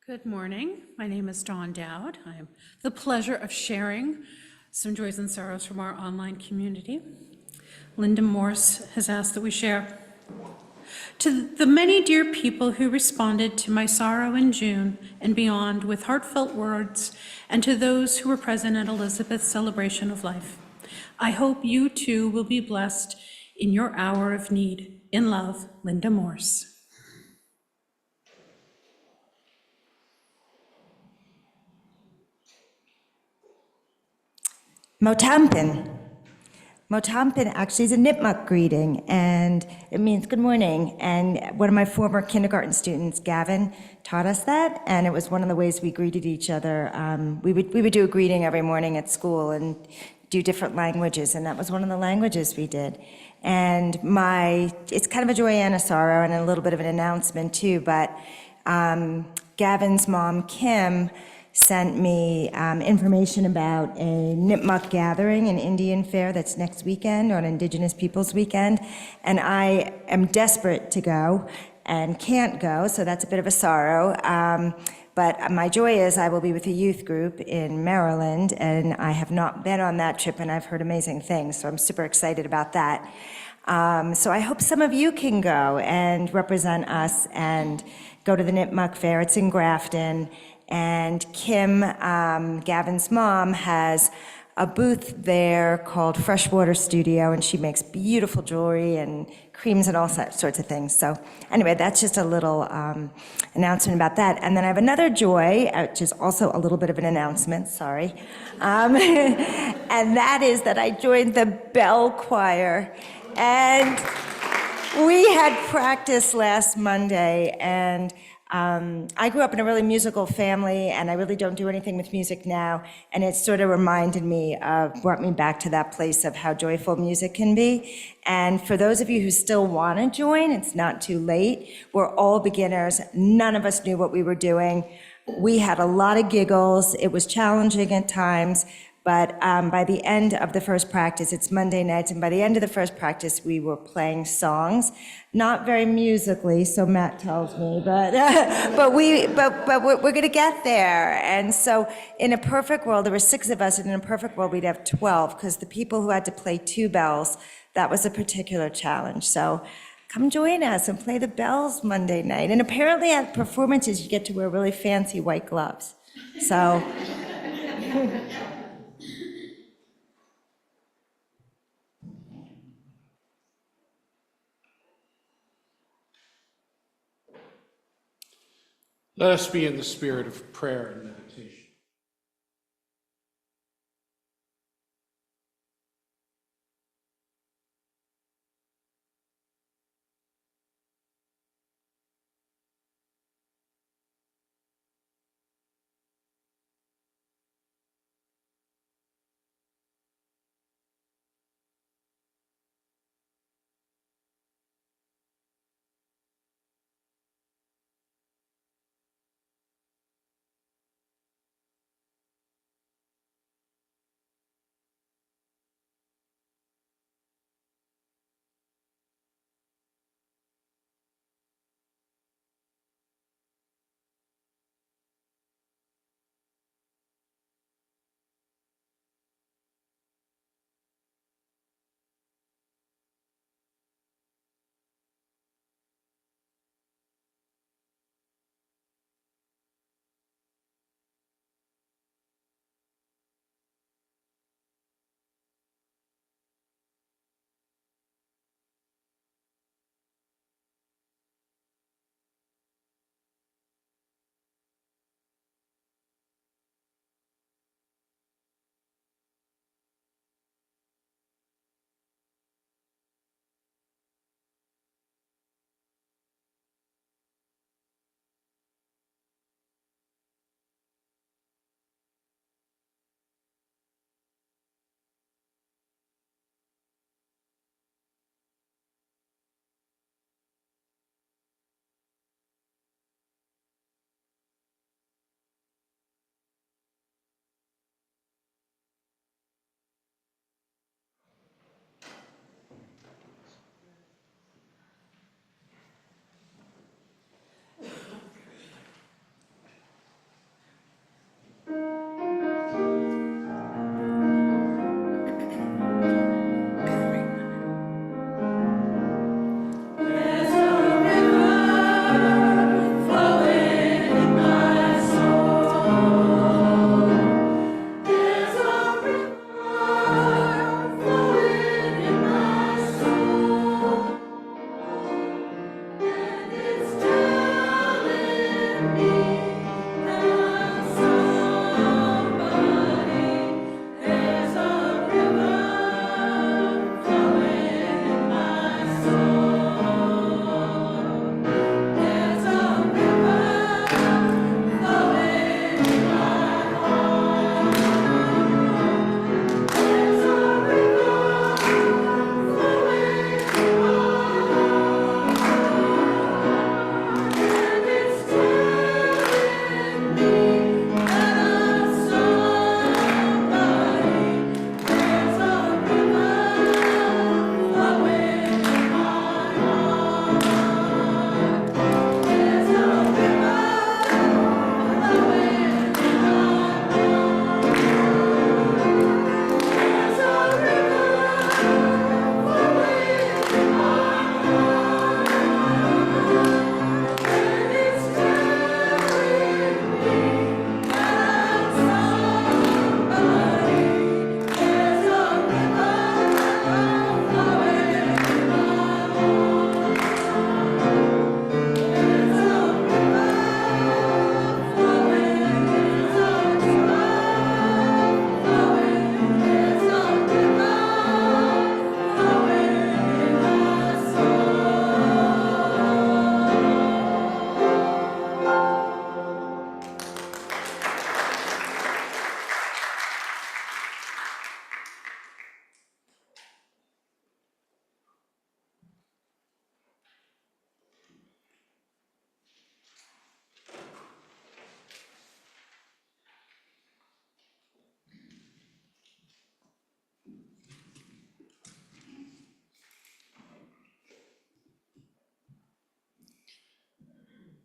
Good morning. My name is Dawn Dowd. I have the pleasure of sharing some joys and sorrows from our online community. Linda Morse has asked that we share. To the many dear people who responded to my sorrow in June and beyond with heartfelt words, and to those who were present at Elizabeth's celebration of life, I hope you too will be blessed in your hour of need. In love, Linda Morse. Motampin. Motampin actually is a Nipmuc greeting, and it means good morning. And one of my former kindergarten students, Gavin, taught us that, and it was one of the ways we greeted each other. We would do a greeting every morning at school and do different languages, and that was one of the languages we did. And it's kind of a joy and a sorrow and a little bit of an announcement too, but Gavin's mom, Kim, sent me information about a Nipmuc gathering, an Indian fair that's next weekend, on Indigenous Peoples Weekend, and I am desperate to go and can't go, so that's a bit of a sorrow. But my joy is I will be with a youth group in Maryland, and I have not been on that trip, and I've heard amazing things, so I'm super excited about that. So I hope some of you can go and represent us and go to the Nipmuc Fair. It's in Grafton. And Kim, Gavin's mom, has a booth there called Freshwater Studio, and she makes beautiful jewelry and creams and all sorts of things. So anyway, that's just a little announcement about that. And then I have another joy, which is also a little bit of an announcement, sorry. And that is that I joined the bell choir. And we had practice last Monday, and I grew up in a really musical family, and I really don't do anything with music now, and it sort of brought me back to that place of how joyful music can be. And for those of you who still want to join, it's not too late. We're all beginners. None of us knew what we were doing. We had a lot of giggles. It was challenging at times. But by the end of the first practice, it's Monday nights, and by the end of the first practice, we were playing songs, not very musically, so Matt tells me, but we're going to get there. And so, in a perfect world, there were 6 of us, and in a perfect world, we'd have 12, because the people who had to play 2 bells, that was a particular challenge. So, come join us and play the bells Monday night. And apparently, at performances, you get to wear really fancy white gloves. So. Let us be in the spirit of prayer and meditation.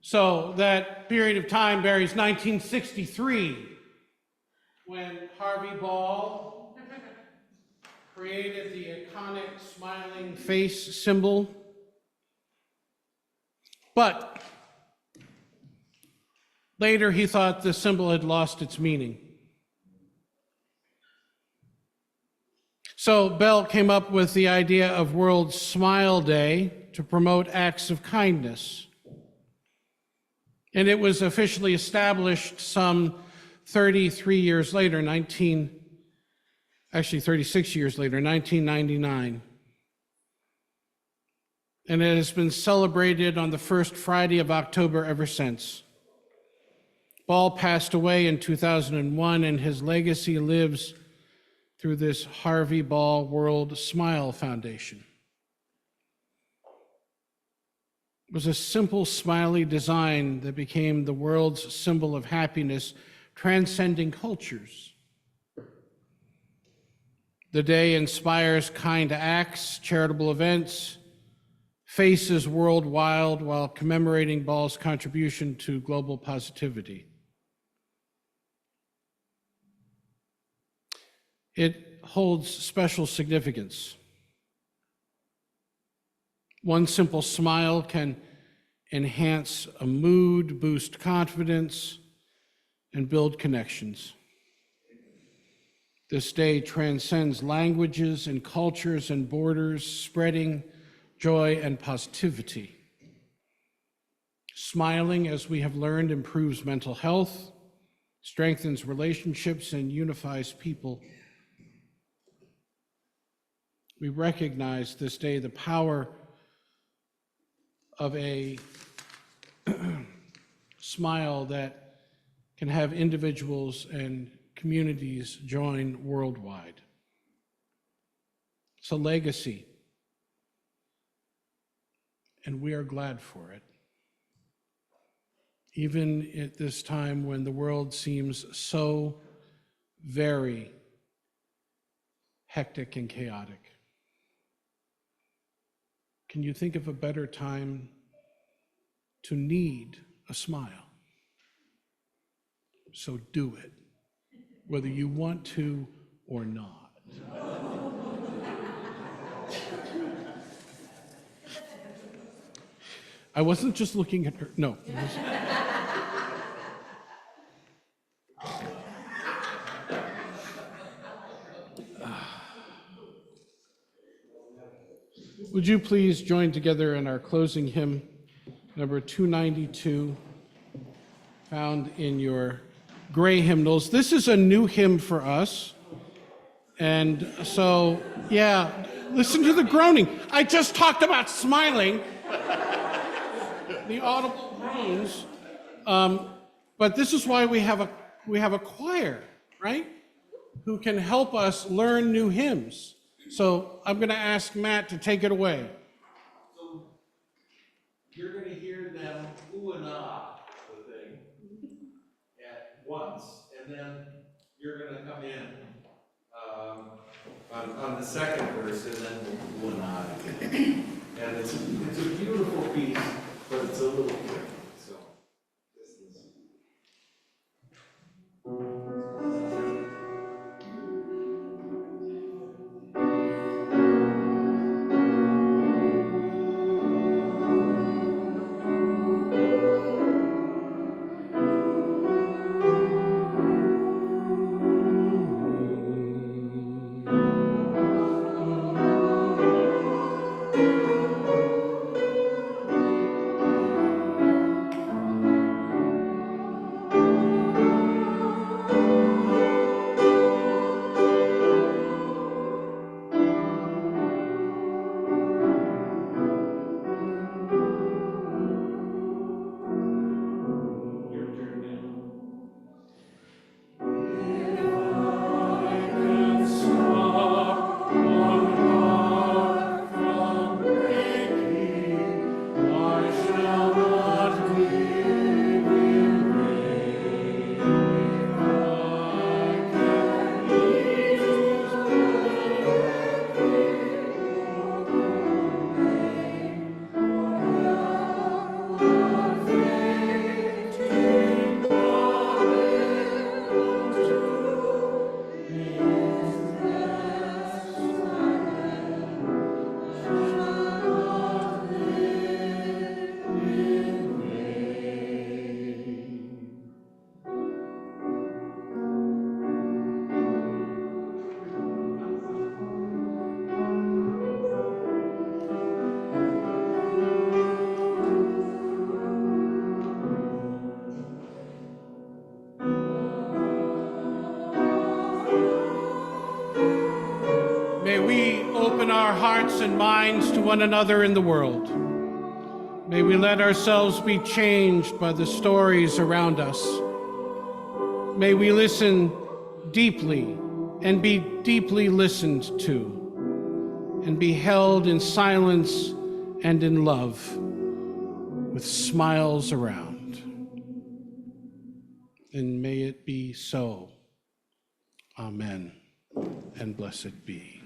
So that period of time varies 1963, when Harvey Ball created the iconic smiling face symbol. But later he thought the symbol had lost its meaning. So Bell came up with the idea of World Smile Day to promote acts of kindness. And it was officially established some 33 years later, 36 years later, 1999. And it has been celebrated on the first Friday of October ever since. Ball passed away in 2001, and his legacy lives through this Harvey Ball World Smile Foundation. It was a simple, smiley design that became the world's symbol of happiness, transcending cultures. The day inspires kind acts, charitable events, faces worldwide while commemorating Ball's contribution to global positivity. It holds special significance. One simple smile can enhance a mood, boost confidence, and build connections. This day transcends languages and cultures and borders, spreading joy and positivity. Smiling, as we have learned, improves mental health, strengthens relationships, and unifies people. We recognize this day the power of a smile that can have individuals and communities join worldwide. It's a legacy, and we are glad for it. Even at this time when the world seems so very hectic and chaotic. Can you think of a better time to need a smile? So do it, whether you want to or not. I wasn't just looking at her, no. Would you please join together in our closing hymn, number 292, found in your gray hymnals. This is a new hymn for us. And so, yeah, listen to the groaning. I just talked about smiling, the audible groans. But this is why we have a choir, right? Who can help us learn new hymns. So I'm going to ask Matt to take it away. So you're going to hear them ooh and ah, the thing, at once, and then you're going to come in on the second verse, and then we'll ooh and ah again. And it's a beautiful piece, but it's a little quick. So this is. open our hearts and minds to one another in the world. May we let ourselves be changed by the stories around us. May we listen deeply and be deeply listened to, and be held in silence and in love, with smiles around. And may it be so. Amen, and blessed be.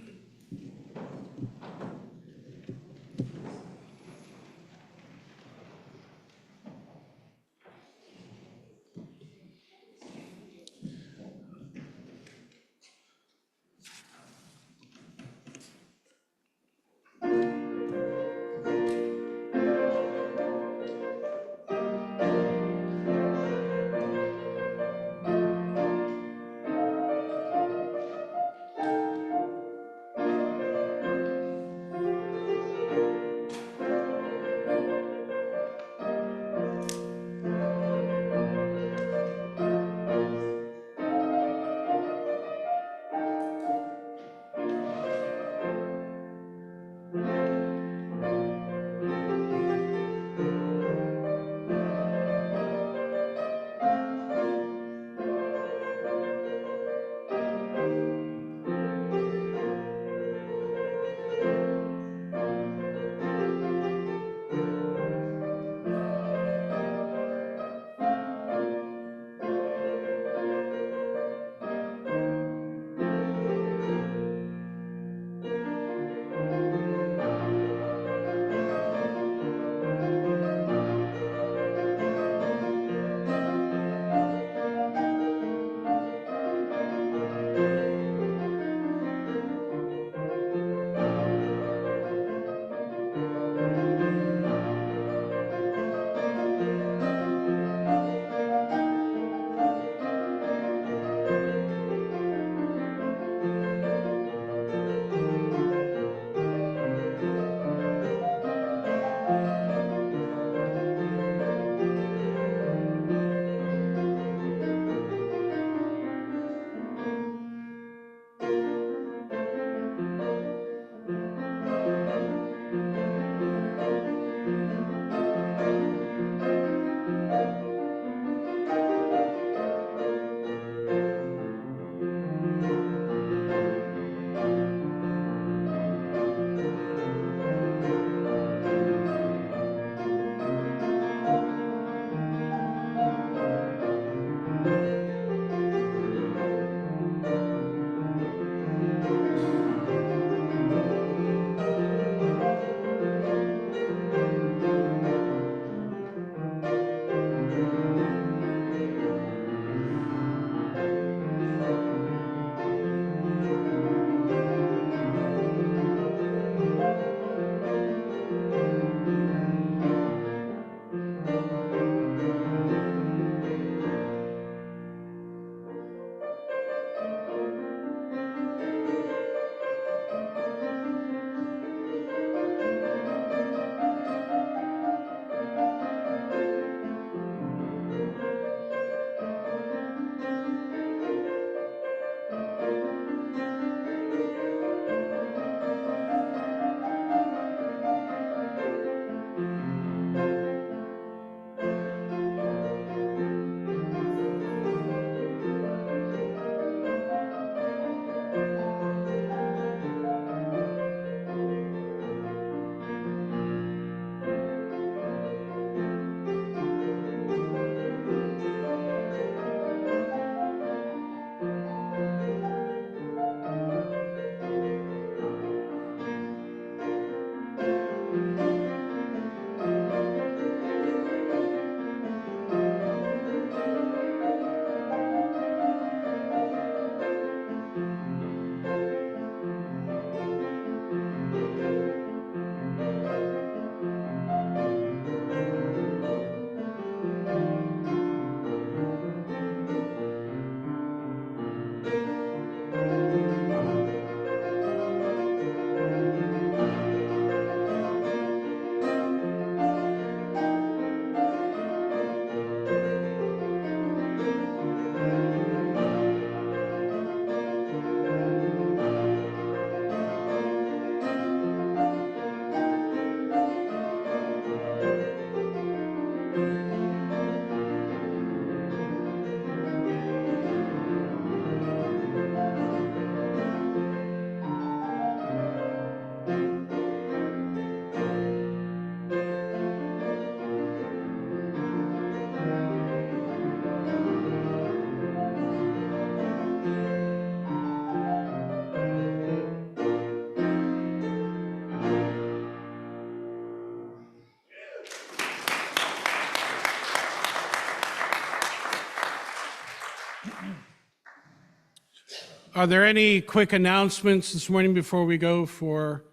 Are there any quick announcements this morning before we go for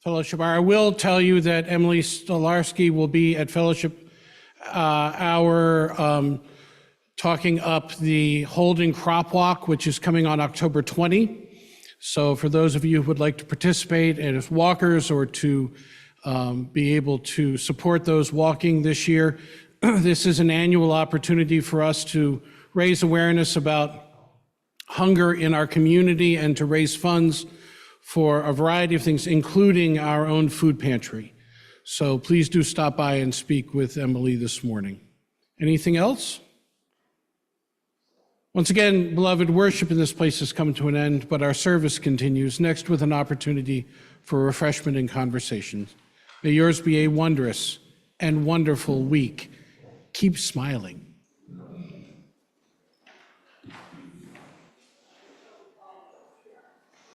fellowship hour? I will tell you that Emily Stolarski will be at fellowship hour talking up the Holden Crop Walk, which is coming on October 20. So for those of you who would like to participate as walkers or to be able to support those walking this year, this is an annual opportunity for us to raise awareness about hunger in our community and to raise funds for a variety of things, including our own food pantry. So please do stop by and speak with Emily this morning. Anything else? Once again, beloved, worship in this place has come to an end, but our service continues, next with an opportunity for refreshment and conversation. May yours be a wondrous and wonderful week. Keep smiling.